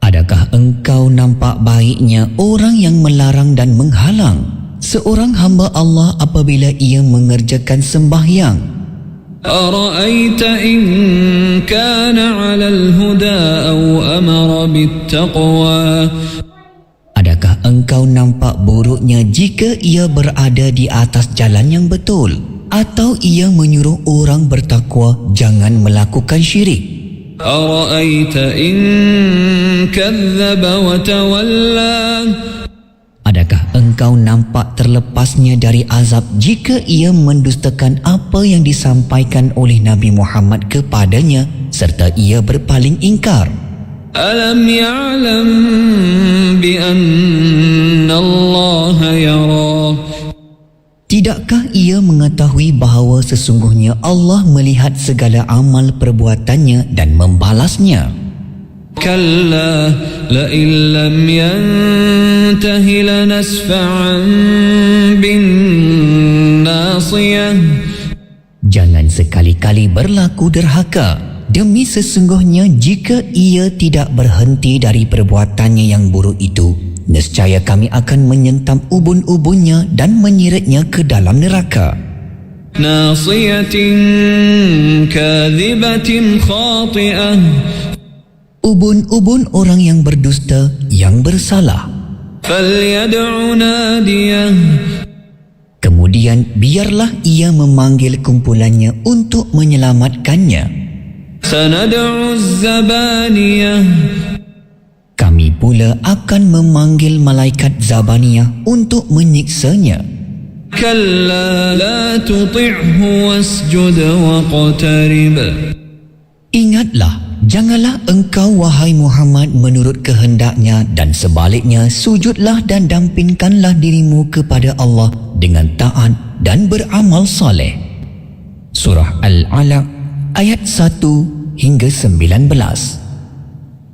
Adakah engkau nampak baiknya orang yang melarang dan menghalang seorang hamba Allah apabila ia mengerjakan sembahyang? Ara'aita in kana 'alal huda aw amara bittaqwa. Adakah engkau nampak buruknya jika ia berada di atas jalan yang betul atau ia menyuruh orang bertakwa jangan melakukan syirik? Ara'aita in kadzdzaba wa tawalla. Adakah engkau nampak terlepasnya dari azab jika ia mendustakan apa yang disampaikan oleh Nabi Muhammad kepadanya serta ia berpaling ingkar? Alam ya'lam bi anna Allah yara. Tidakkah ia mengetahui bahawa sesungguhnya Allah melihat segala amal perbuatannya dan membalasnya? Kalla la illam yantahi lanasfa'an bin nasiyah. Jangan sekali-kali berlaku derhaka Demi sesungguhnya jika ia tidak berhenti dari perbuatannya yang buruk itu, nescaya kami akan menyentam ubun-ubunnya dan menyeretnya ke dalam neraka. Nasiyatin kadhibatin khati'ah. Ubun-ubun orang yang berdusta, yang bersalah. Falyad'u nadiyah. Kemudian biarlah ia memanggil kumpulannya untuk menyelamatkannya. Sanad'u az-zabaniyah. Kami pula akan memanggil malaikat Zabaniyah untuk menyiksanya. Kalla la tuti'hu wasjud waqtarib. Ingatlah, janganlah engkau wahai Muhammad menurut kehendaknya, dan sebaliknya sujudlah dan dampingkanlah dirimu kepada Allah dengan taat dan beramal saleh. Surah Al-Alaq ayat 1 hingga 19.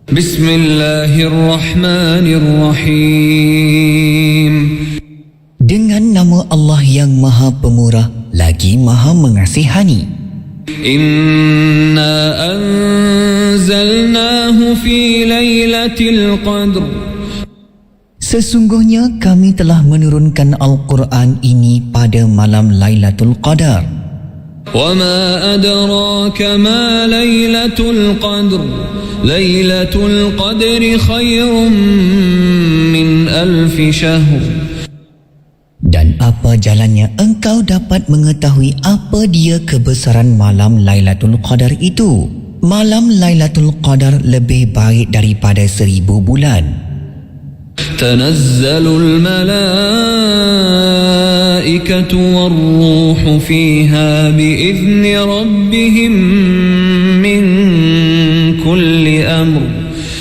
Bismillahirrahmanirrahim. Dengan nama Allah yang Maha Pemurah lagi Maha Mengasihani. Inna anzalnahu fi lailatul qadr. Sesungguhnya kami telah menurunkan Al-Quran ini pada malam Lailatul Qadar. وَمَا أَدْرَاكَ مَا لَيْلَةُ الْقَدْرِ لَيْلَةُ الْقَدْرِ خَيْرٌ مِّنْ أَلْفِ شَهْرٍ. Dan apa jalannya engkau dapat mengetahui apa dia kebesaran malam Lailatul Qadar itu? Malam Lailatul Qadar lebih baik daripada 1000 bulan. تنزل الملائكة والروح فيها بإذن ربهم من كل أمر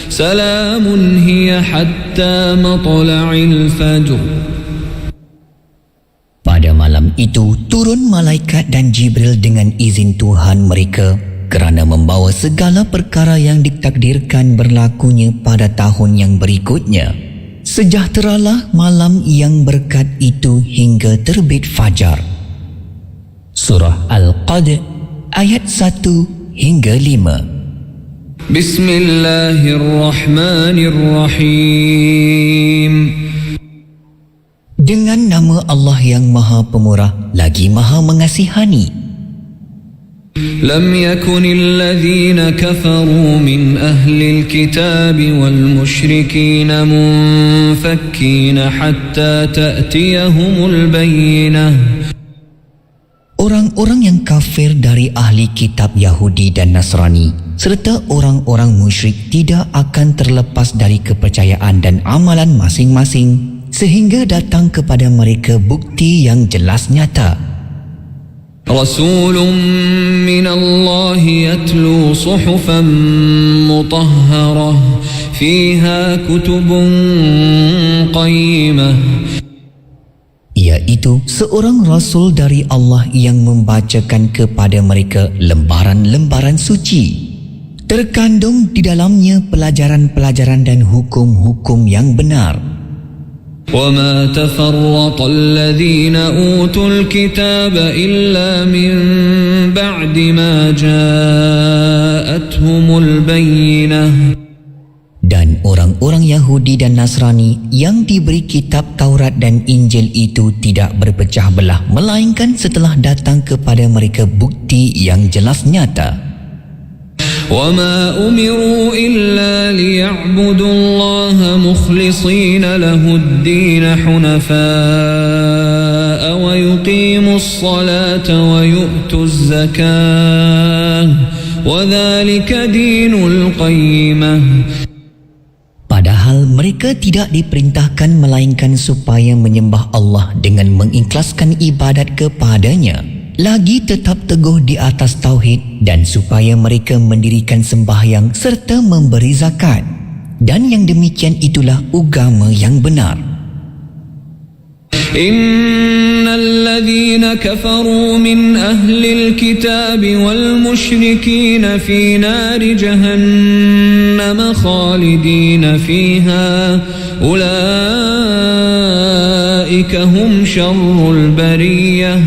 سلام هي حتى مطلع الفجر. Pada malam itu turun malaikat dan Jibril dengan izin Tuhan mereka kerana membawa segala perkara yang ditakdirkan berlakunya pada tahun yang berikutnya. Sejahteralah malam yang berkat itu hingga terbit fajar. Surah Al-Qadr ayat 1 hingga 5. Bismillahirrahmanirrahim. Dengan nama Allah yang Maha Pemurah lagi Maha Mengasihani. لم يكن الذين كفروا من أهل الكتاب والمشركين منفكين حتى تأتيهم البينة. Orang-orang yang kafir dari ahli kitab Yahudi dan Nasrani serta orang-orang musyrik tidak akan terlepas dari kepercayaan dan amalan masing-masing sehingga datang kepada mereka bukti yang jelas nyata. رسول من الله يتلو صحفا مطهرة فيها كتب قيمة. Iaitu seorang Rasul dari Allah yang membacakan kepada mereka lembaran-lembaran suci. Terkandung di dalamnya pelajaran-pelajaran dan hukum-hukum yang benar. وَمَا تَفَرَّقَ الَّذِينَ أُوتُوا الْكِتَابَ إِلَّا مِنْ بَعْدِ مَا جَاءَتْهُمُ الْبَيِّنَةُ. Dan orang-orang Yahudi dan Nasrani yang diberi kitab Taurat dan Injil itu tidak berpecah belah melainkan setelah datang kepada mereka bukti yang jelas nyata. وَمَا أُمِرُوا إِلَّا لِيَعْبُدُوا اللَّهَ مُخْلِصِينَ لَهُ الدِّينَ حُنَفَاءَ وَيُقِيمُوا الصَّلَاةَ وَيُؤْتُوا الزَّكَاةَ وَذَلِكَ دِينُ الْقَيِّمَةِ. Padahal mereka tidak diperintahkan melainkan supaya menyembah Allah dengan mengikhlaskan ibadat kepadanya, lagi tetap teguh di atas tauhid, dan supaya mereka mendirikan sembahyang serta memberi zakat. Dan yang demikian itulah agama yang benar. Innal ladzina kafaru min ahlil kitab wal musyrikin fi nari jahannam khalidin fiha ulaika hum syarrul bariyah.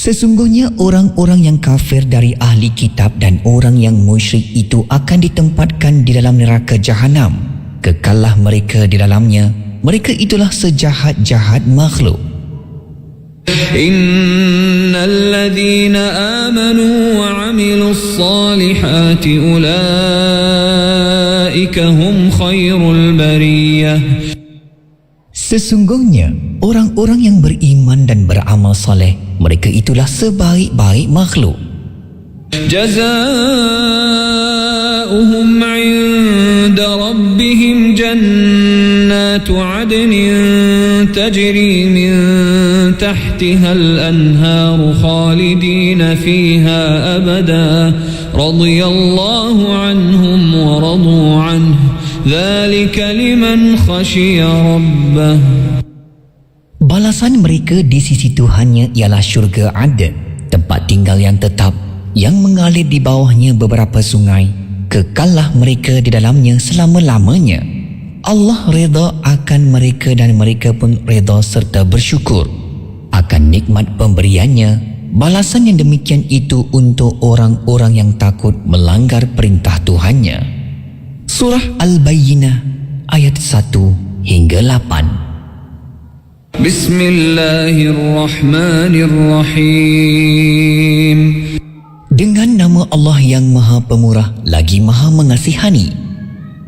Sesungguhnya orang-orang yang kafir dari ahli kitab dan orang yang musyrik itu akan ditempatkan di dalam neraka jahanam. Kekallah mereka di dalamnya. Mereka itulah sejahat-jahat makhluk. Innal ladzina amanu wa 'amilus salihati ulaika hum khairul bariyah. Sesungguhnya orang-orang yang beriman dan beramal soleh, mereka itulah sebaik-baik makhluk. Jazaohum 'inda rabbihim jannatu 'adnin tajri min tahtiha al-anharu khalidina fiha abada radiyallahu anhum wa radu anhu dzalika liman khashiya rabbah. Balasan mereka di sisi Tuhannya ialah syurga Aden, tempat tinggal yang tetap, yang mengalir di bawahnya beberapa sungai. Kekallah mereka di dalamnya selama-lamanya. Allah redha akan mereka dan mereka pun redha serta bersyukur akan nikmat pemberiannya. Balasan yang demikian itu untuk orang-orang yang takut melanggar perintah Tuhannya. Surah Al-Bayyinah ayat 1 hingga 8. Bismillahirrahmanirrahim. Dengan nama Allah yang Maha Pemurah lagi Maha Mengasihani.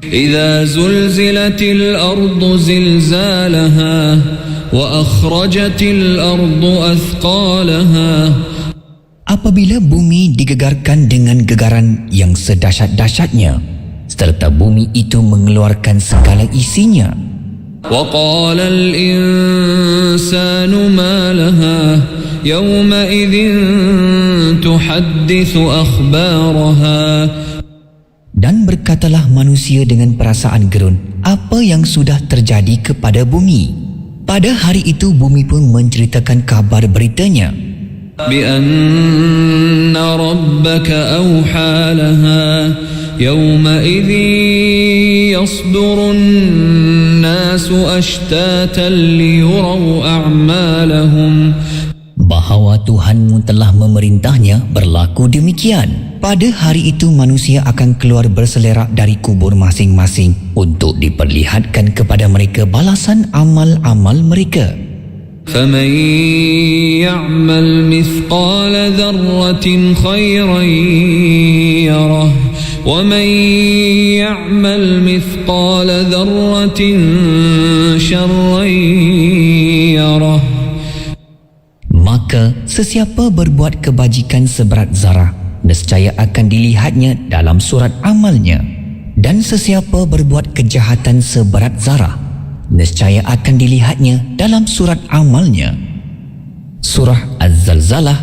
Idza zulzilatil ardu zilzalaha wa akhrajatil ardu athqalaha. Apabila bumi digegarkan dengan gegaran yang sedahsyat-dahsyatnya, serta bumi itu mengeluarkan segala isinya. وقال الإنسان ما لها يومئذ تحدث أخبارها. Dan berkatalah manusia dengan perasaan gerun, apa yang sudah terjadi kepada bumi? Pada hari itu bumi pun menceritakan kabar beritanya. بأن ربك أوحى لها يومئذ يصدر الناس أشتاتا ليروا أعمالهم. Bahawa Tuhanmu telah memerintahnya berlaku demikian. Pada hari itu manusia akan keluar berselerak dari kubur masing-masing untuk diperlihatkan kepada mereka balasan amal-amal mereka. فمن يعمل مثقال ذرة خيرا يره ومن يعمل مثقال ذرة شرا يره. Maka sesiapa berbuat kebajikan seberat zarah, nescaya akan dilihatnya dalam surat amalnya, dan sesiapa berbuat kejahatan seberat zarah, nescaya akan dilihatnya dalam surat amalnya. Surah Az-Zalzalah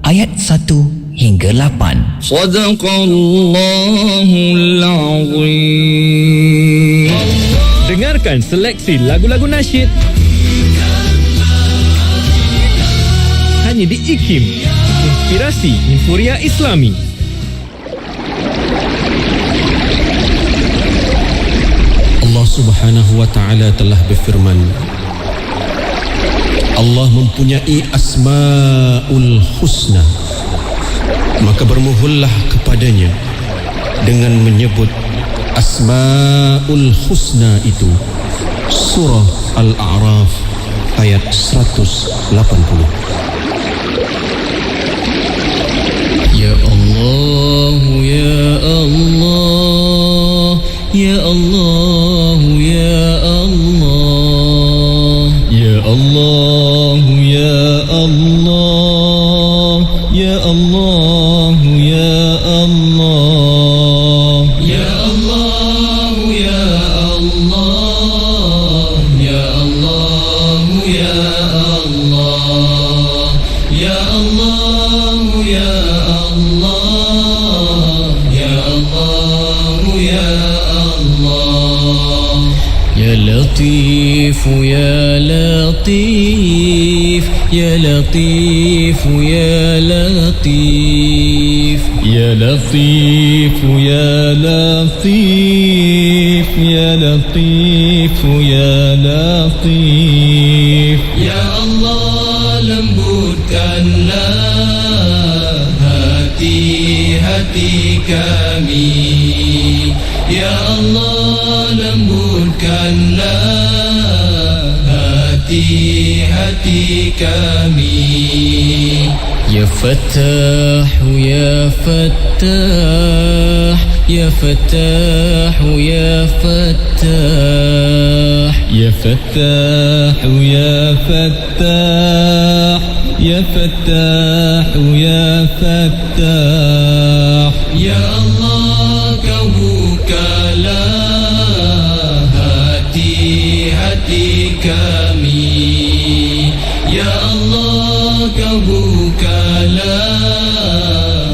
ayat 1 hingga 8. Sadaqallahul Azim. Dengarkan seleksi lagu-lagu nasyid hanya di IKIM, Inspirasi Infuria Islami. Allah Subhanahu wa ta'ala telah berfirman, Allah mempunyai asma'ul husna, maka bermohonlah kepadanya dengan menyebut asma'ul husna itu. Surah Al-A'raf ayat 180. Ya Allah, Ya Allah, Ya Allah, Ya Allah, Ya Allah, Ya Allah, Ya Allah, Ya Allah, Ya Allah, Ya Allah, Ya Allah, Ya Allah, Ya Allah, Ya Allah, Ya Allah, Ya Allah. Ya Latif, Ya Latif, Ya Latif, Ya Latif, Ya Latif, Ya Latif, Ya Latif, Ya Latif. Ya Allah, lembutkan hati-hati kami. Ya Allah, lembutkanlah hati-hati kami. Ya Fattah, Ya Fattah, Ya Fattah, Ya Fattah, Ya Fattah, Ya Fattah, Ya Fattah, Ya Fattah. Ya Allah, kau bukalah hati-hati kami. Ya Allah, kau bukalah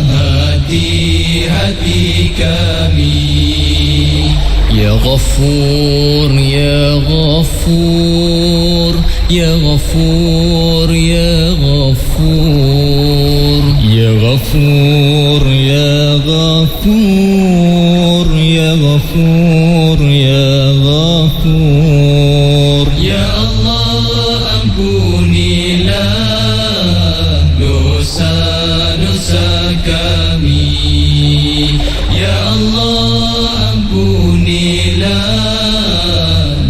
hati-hati kami. Ya Ghafur, Ya Ghafur, Ya Ghafur, Ya Ghafur, Ya Ghafur, Ya Ghafur, Ya Ghafur, Ya Ghafur. Ya Allah, ampunilah dosa-dosa kami. Ya Allah, ampunilah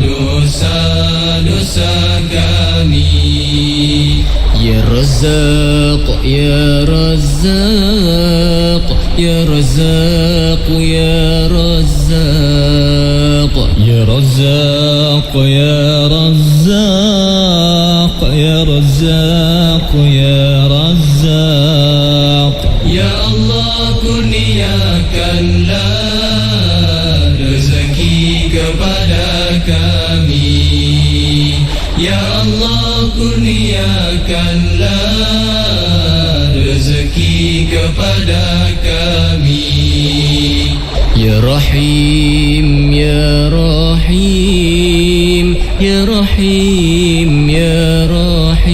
dosa-dosa kami. Ya Razzaq, Ya Razzaq, Ya Razzaq, Ya Razzaq, Ya Razzaq, Ya Razzaq, Ya Razzaq, Ya Razzaq. Ya Allah, kurniakanlah rezeki kepada kami. Ya Allah, kurniakanlah rezeki kepada kami. Ya Rahim, Ya Rahim, Ya Rahim, Ya Rahim,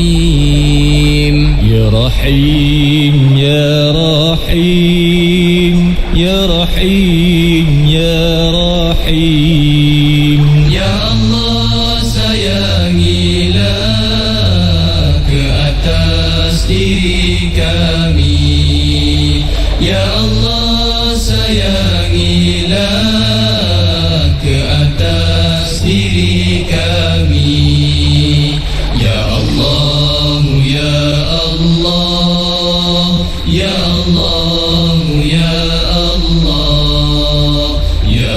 Ya Rahim, Ya Rahim, Ya Rahim, Ya Rahim. Ya Allah, sayangilah ke atas diri kami. Ya Allah, sayangilah ke atas diri kami. Ya Allah, Ya Allah, Ya Allah, Ya Allah, Ya Allah, Ya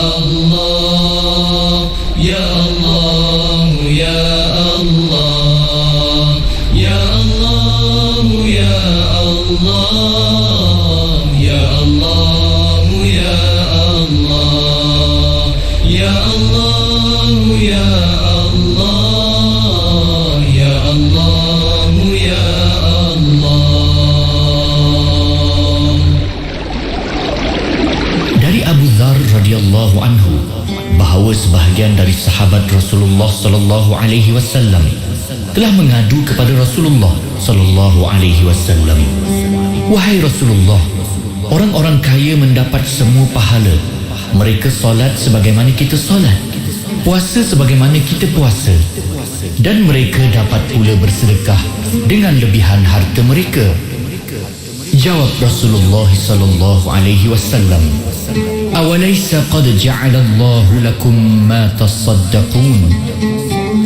Allah, Ya Allah, Ya Allah, Ya Allah, Ya Allah, Ya Allah, Ya Allah, Ya Allah, Ya Allah, Ya Allah, Ya Allah. Dari Abu Dzar radhiyallahu anhu bahawa sebahagian dari sahabat Rasulullah sallallahu alaihi wasallam telah mengadu kepada Rasulullah sallallahu alaihi wasallam, "Wahai Rasulullah, orang-orang kaya mendapat semua pahala. Mereka solat sebagaimana kita solat, puasa sebagaimana kita puasa, dan mereka dapat pula bersedekah dengan lebihan harta mereka." Jawab Rasulullah sallallahu alaihi wasallam, "Awalaysa qad ja'ala Allahu lakum ma tasaddaqun?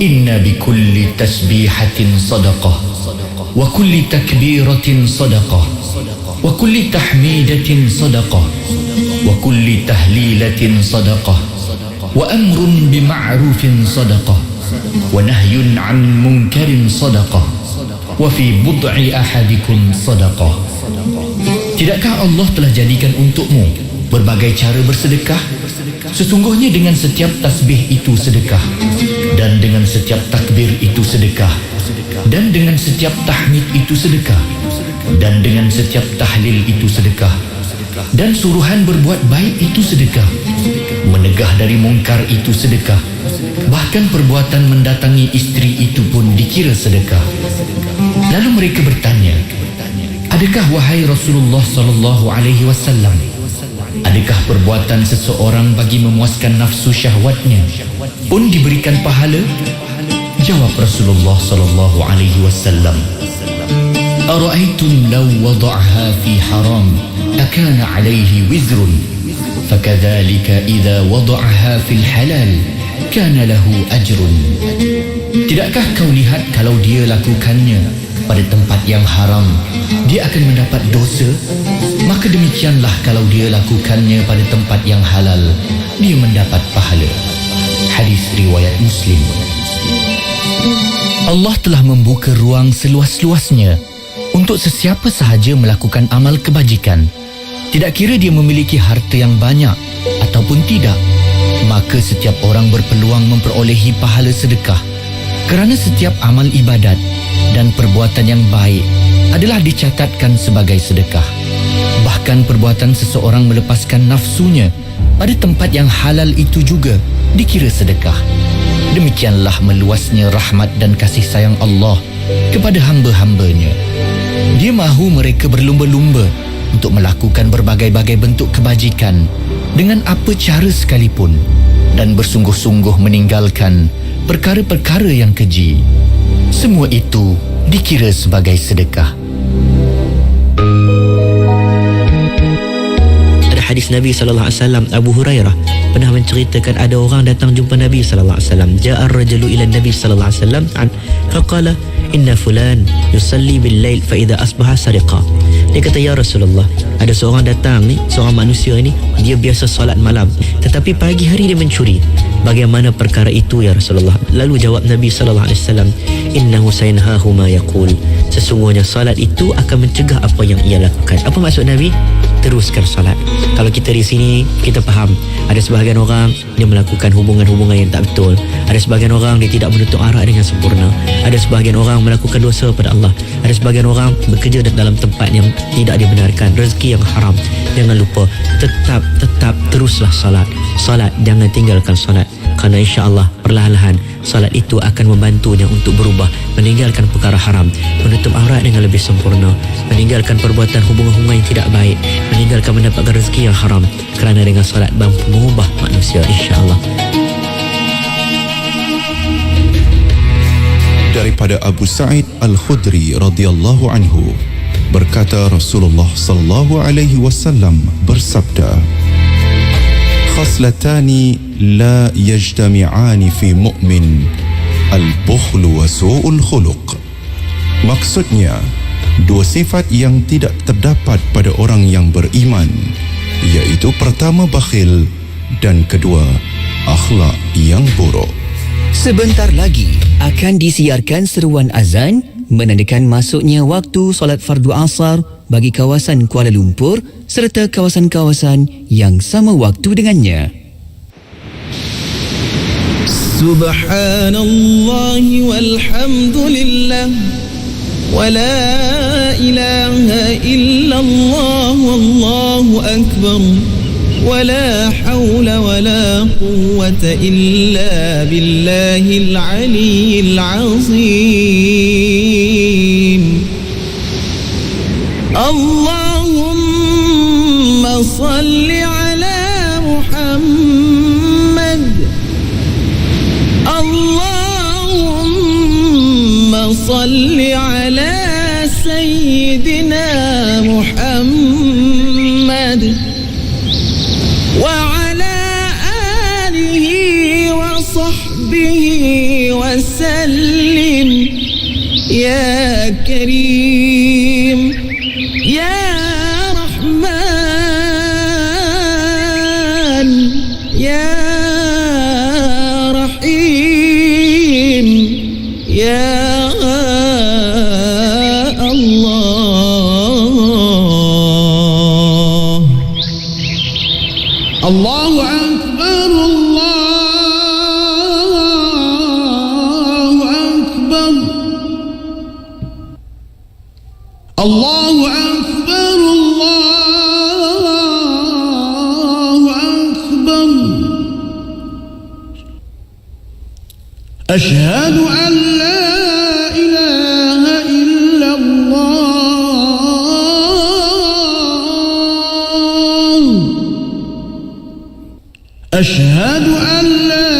Inna bikulli tasbihatin sadaqah, wa kulli takbiratin sadaqah, wa kulli tahmidatin sadaqah, wa kulli tahlilatin sadaqah, wa amrun bima'rufin sadaqah, wa nahyun 'an munkarin sadaqah, wa fi bud'i ahadikum sadaqah." Tidakkah Allah telah jadikan untukmu berbagai cara bersedekah? Sesungguhnya dengan setiap tasbih itu sedekah, dan dengan setiap takbir itu sedekah, dan dengan setiap tahmid itu sedekah, dan dengan setiap tahlil itu sedekah, dan suruhan berbuat baik itu sedekah, menegah dari mungkar itu sedekah, bahkan perbuatan mendatangi isteri itu pun dikira sedekah. Lalu mereka bertanya, "Adakah wahai Rasulullah sallallahu alaihi wasallam, adakah perbuatan seseorang bagi memuaskan nafsu syahwatnya pun diberikan pahala?" Jawab Rasulullah sallallahu alaihi wasallam, "Ara'aytum law wada'aha fi haram akana 'alayhi wizrun, fakadzalika idza wada'aha fil halal kana lahu ajrun." Tidakkah kau lihat kalau dia lakukannya pada tempat yang haram, dia akan mendapat dosa? Maka demikianlah kalau dia lakukannya pada tempat yang halal, dia mendapat pahala. Hadis riwayat Muslim. Allah telah membuka ruang seluas-luasnya untuk sesiapa sahaja melakukan amal kebajikan. Tidak kira dia memiliki harta yang banyak ataupun tidak, maka setiap orang berpeluang memperolehi pahala sedekah. Kerana setiap amal ibadat dan perbuatan yang baik adalah dicatatkan sebagai sedekah. Bahkan perbuatan seseorang melepaskan nafsunya pada tempat yang halal itu juga dikira sedekah. Demikianlah meluasnya rahmat dan kasih sayang Allah kepada hamba-hambanya. Dia mahu mereka berlumba-lumba untuk melakukan berbagai-bagai bentuk kebajikan dengan apa cara sekalipun dan bersungguh-sungguh meninggalkan perkara-perkara yang keji. Semua itu dikira sebagai sedekah. Ada hadis Nabi sallallahu alaihi wasallam, Abu Hurairah pernah menceritakan ada orang datang jumpa Nabi sallallahu alaihi wasallam. Ja'a ar-rajulu ila Nabi sallallahu alaihi wasallam faqala inna fulan yusalli bil-lail fa idza asbaha sariqa. Dia kata, ya Rasulullah, ada seorang datang ni, seorang manusia ni, dia biasa solat malam, tetapi pagi hari dia mencuri. Bagaimana perkara itu ya Rasulullah? Lalu jawab Nabi sallallahu alaihi wasallam, innahu sayanhahu ma yaqul. Sesungguhnya salat itu akan mencegah apa yang ia lakukan. Apa maksud Nabi? Teruskan salat. Kalau kita di sini, kita faham ada sebahagian orang dia melakukan hubungan-hubungan yang tak betul. Ada sebahagian orang dia tidak menutup aurat dengan sempurna. Ada sebahagian orang melakukan dosa pada Allah. Ada sebahagian orang bekerja dalam tempat yang tidak dibenarkan, rezeki yang haram. Jangan lupa, tetap teruslah salat. Salat, jangan tinggalkan salat. Kerana insya-Allah perlahan-lahan salat itu akan membantunya untuk berubah, meninggalkan perkara haram, menutup aurat dengan lebih sempurna, meninggalkan perbuatan hubungan-hubungan yang tidak baik, meninggalkan mendapatkan rezeki yang haram. Kerana dengan salat mampu mengubah manusia, insya-Allah. Daripada Abu Sa'id Al-Khudri radhiyallahu anhu, berkata Rasulullah sallallahu alaihi wasallam bersabda, khaslatani la yajtami'ani fi mu'min, al-bukhlu wa su'ul khuluq. Maksudnya, dua sifat yang tidak terdapat pada orang yang beriman, iaitu pertama bakhil dan kedua akhlak yang buruk. Sebentar lagi akan disiarkan seruan azan menandakan masuknya waktu solat fardu asar bagi kawasan Kuala Lumpur serta kawasan-kawasan yang sama waktu dengannya. Subhanallah walhamdulillah wa la ilaha illallah wallahu akbar wa la hawla wa la quwwata illa billahil aliyyil azim. Allahumma salli ala Muhammad. Allahumma salli ala Sayyidina Muhammad wa ala alihi wa sahbihi wa sallim. Ya Karim, Ya Rahman, Ya Rahim, Ya Allah. Allahu Akbar, Allahu Akbar, Allahu Akbar, Allahu Akbar. Ashhadu an la ilaha illallah. Ashhadu an la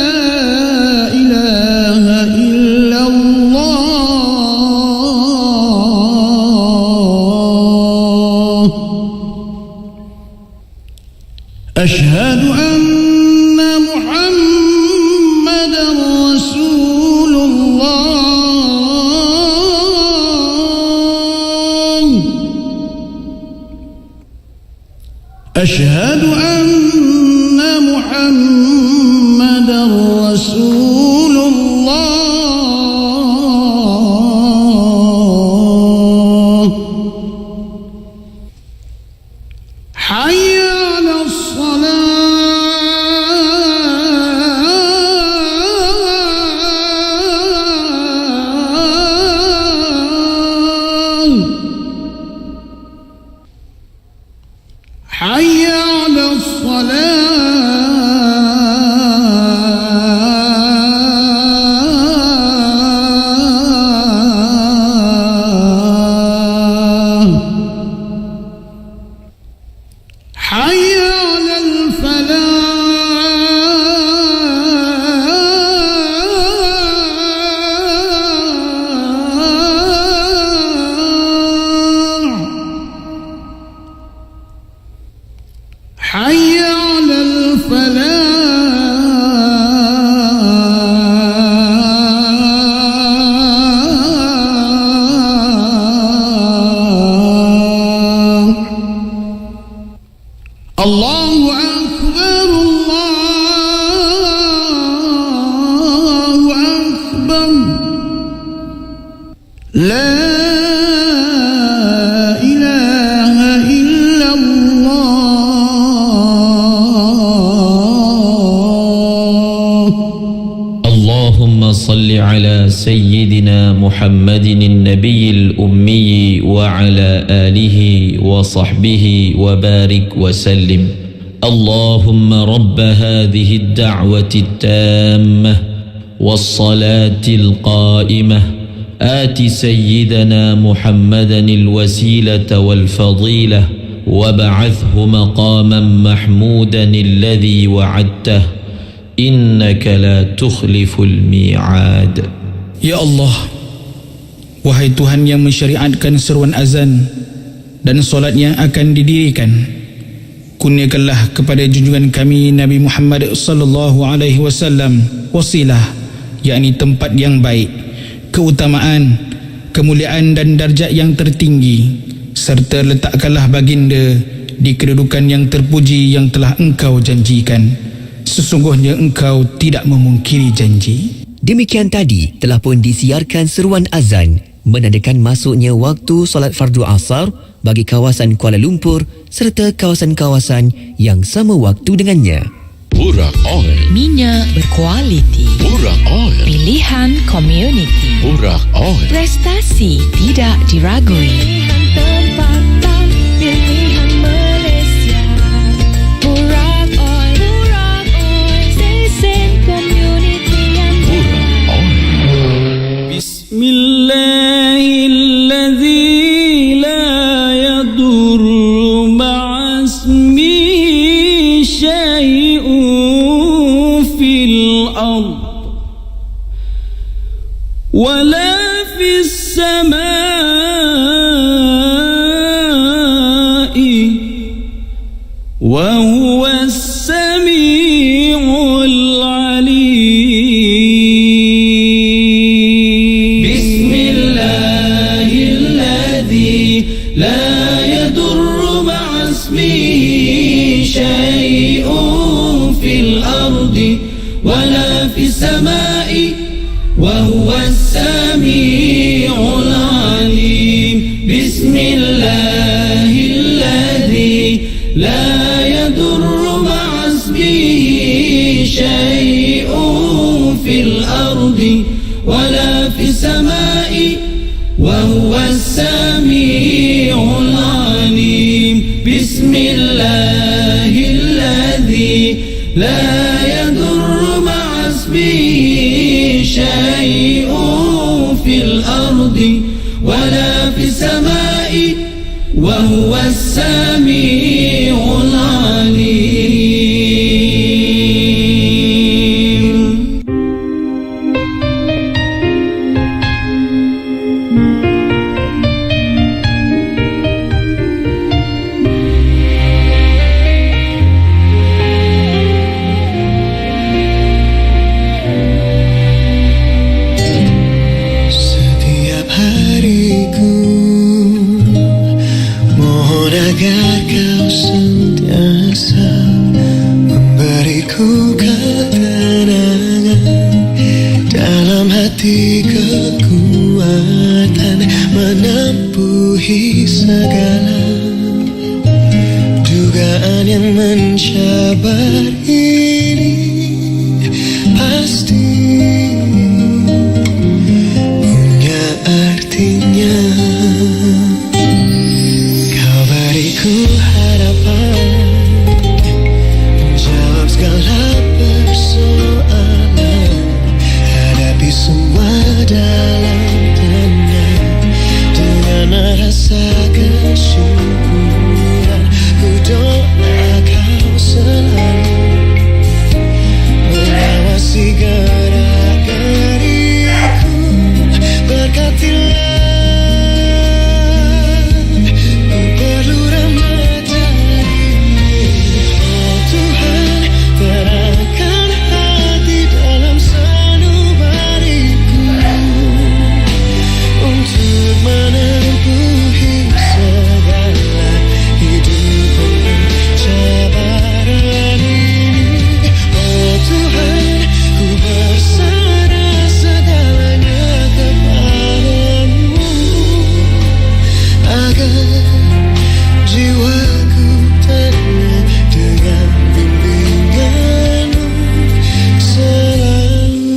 ilaha illallah. أشهد أن محمدا رسول الله حي على الصلاة حي على الصلاة حي على الفلاح حي على الفلاح الله أكبر الله أكبر لا إله إلا الله اللهم صل على سيدنا محمد النبي الأمي وعلى آله وصحبه وبارك وسلم اللهم رب هذه الدعوة التامة والصلاة القائمة آت سيدنا محمدا الوسيلة والفضيلة وابعثه مقاما محمودا الذي وعدته إنك لا تخلف الميعاد. Ya Allah, wahai Tuhan yang mensyariatkan seruan azan dan solat yang akan didirikan, kurniakanlah kepada junjungan kami Nabi Muhammad sallallahu alaihi wasallam wasilah, yakni tempat yang baik, keutamaan, kemuliaan dan darjat yang tertinggi, serta letakkanlah baginda di kedudukan yang terpuji yang telah engkau janjikan. Sesungguhnya engkau tidak memungkiri janji. Demikian tadi telah pun disiarkan seruan azan menandakan masuknya waktu solat fardu asar bagi kawasan Kuala Lumpur serta kawasan-kawasan yang sama waktu dengannya. Burak Oil, minyak berkualiti. Burak Oil, Pilihan komuniti. Burak Oil, Prestasi tidak diragui. Pilihan tempatan, pilihan Malaysia. Burak Oil, Burak Oil, stesen komuniti yang Burak Oil. Bismillahilladzi la yadurru ma'asmihi syai'un fil ard wala fis samai wa huwas sami'ul alim. Bismillahilladzi la yadurru ma'asmihi syai'un fil ardi wala fis samai wa huwas sami'ul alim. Bismillahilladzi la yadurru ma'asmihi syai'un fil ardi wala fis samai wa huwas sami'ul alim. Bismillahilladzi la yadurru ma'asmihi syai'un fil ardi wala fis samai wa huwas sami'ul alim. Setiap hariku mohon agar hati kekuatan menempuhi segala dugaan yang mencabar ini. Pasti punya artinya. Kau beriku harapan, jawab segala persoalan, hadapi semua dalam tenang dengan rasa kesyukuran. Ku doa kau selalu mengawasi gerak-geriku, berkatilah. Ku perlu rahmat darimu, oh Tuhan, terangkan hati dalam sanubariku untuk menempuhi segala hidup penuh cabaran ini. Oh Tuhan, ku berserah segalanya kepadamu, agar jiwaku tenang dengan bimbinganmu selalu.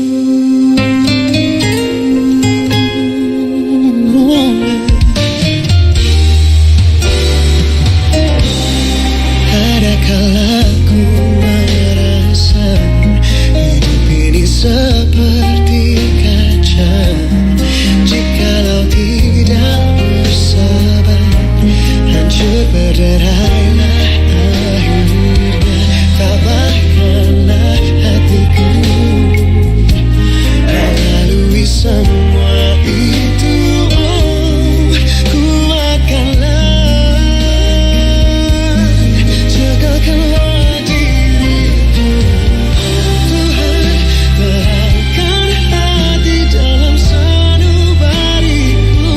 Ada kala ku merasa hidup ini seperti kaca, jikalau tidak bersabar hancur berderailah akhirnya. Tabahkanlah hatiku melalui semua itu, oh kuatkanlah, jagakanlah diriku. Tuhan, terangkan hati dalam sanubariku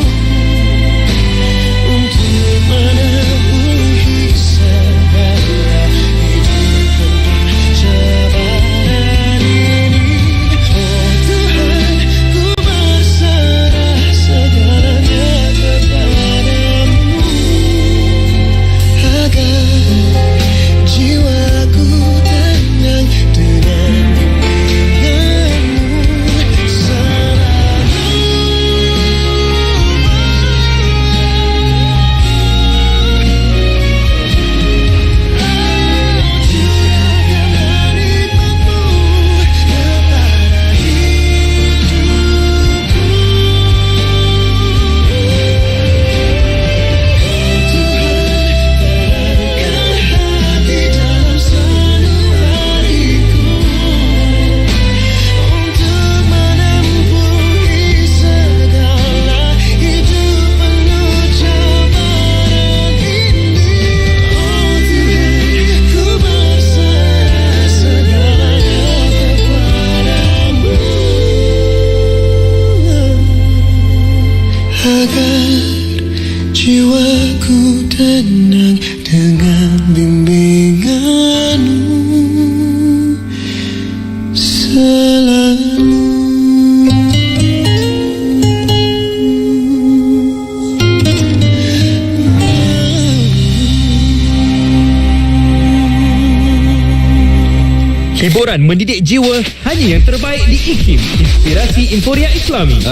untuk menempuhi segala hidup penuh cabaran ini. Oh Tuhan, ku berserah segalanya kepadamu, agar jiwaku tenang dengan bimbinganmu selalu. Curahkanlah nikmat-Mu kepada hidupku. Terangkan hati dalam sanubariku untuk menempuhi segala hidup penuh cabaran ini. Oh Tuhan, ku berserah segalanya kepadamu, agar jiwaku tenang dengan bimbinganmu selalu. Hiburan mendidik jiwa hanya yang terbaik di IKIM. Inspirasi Inforia Islami.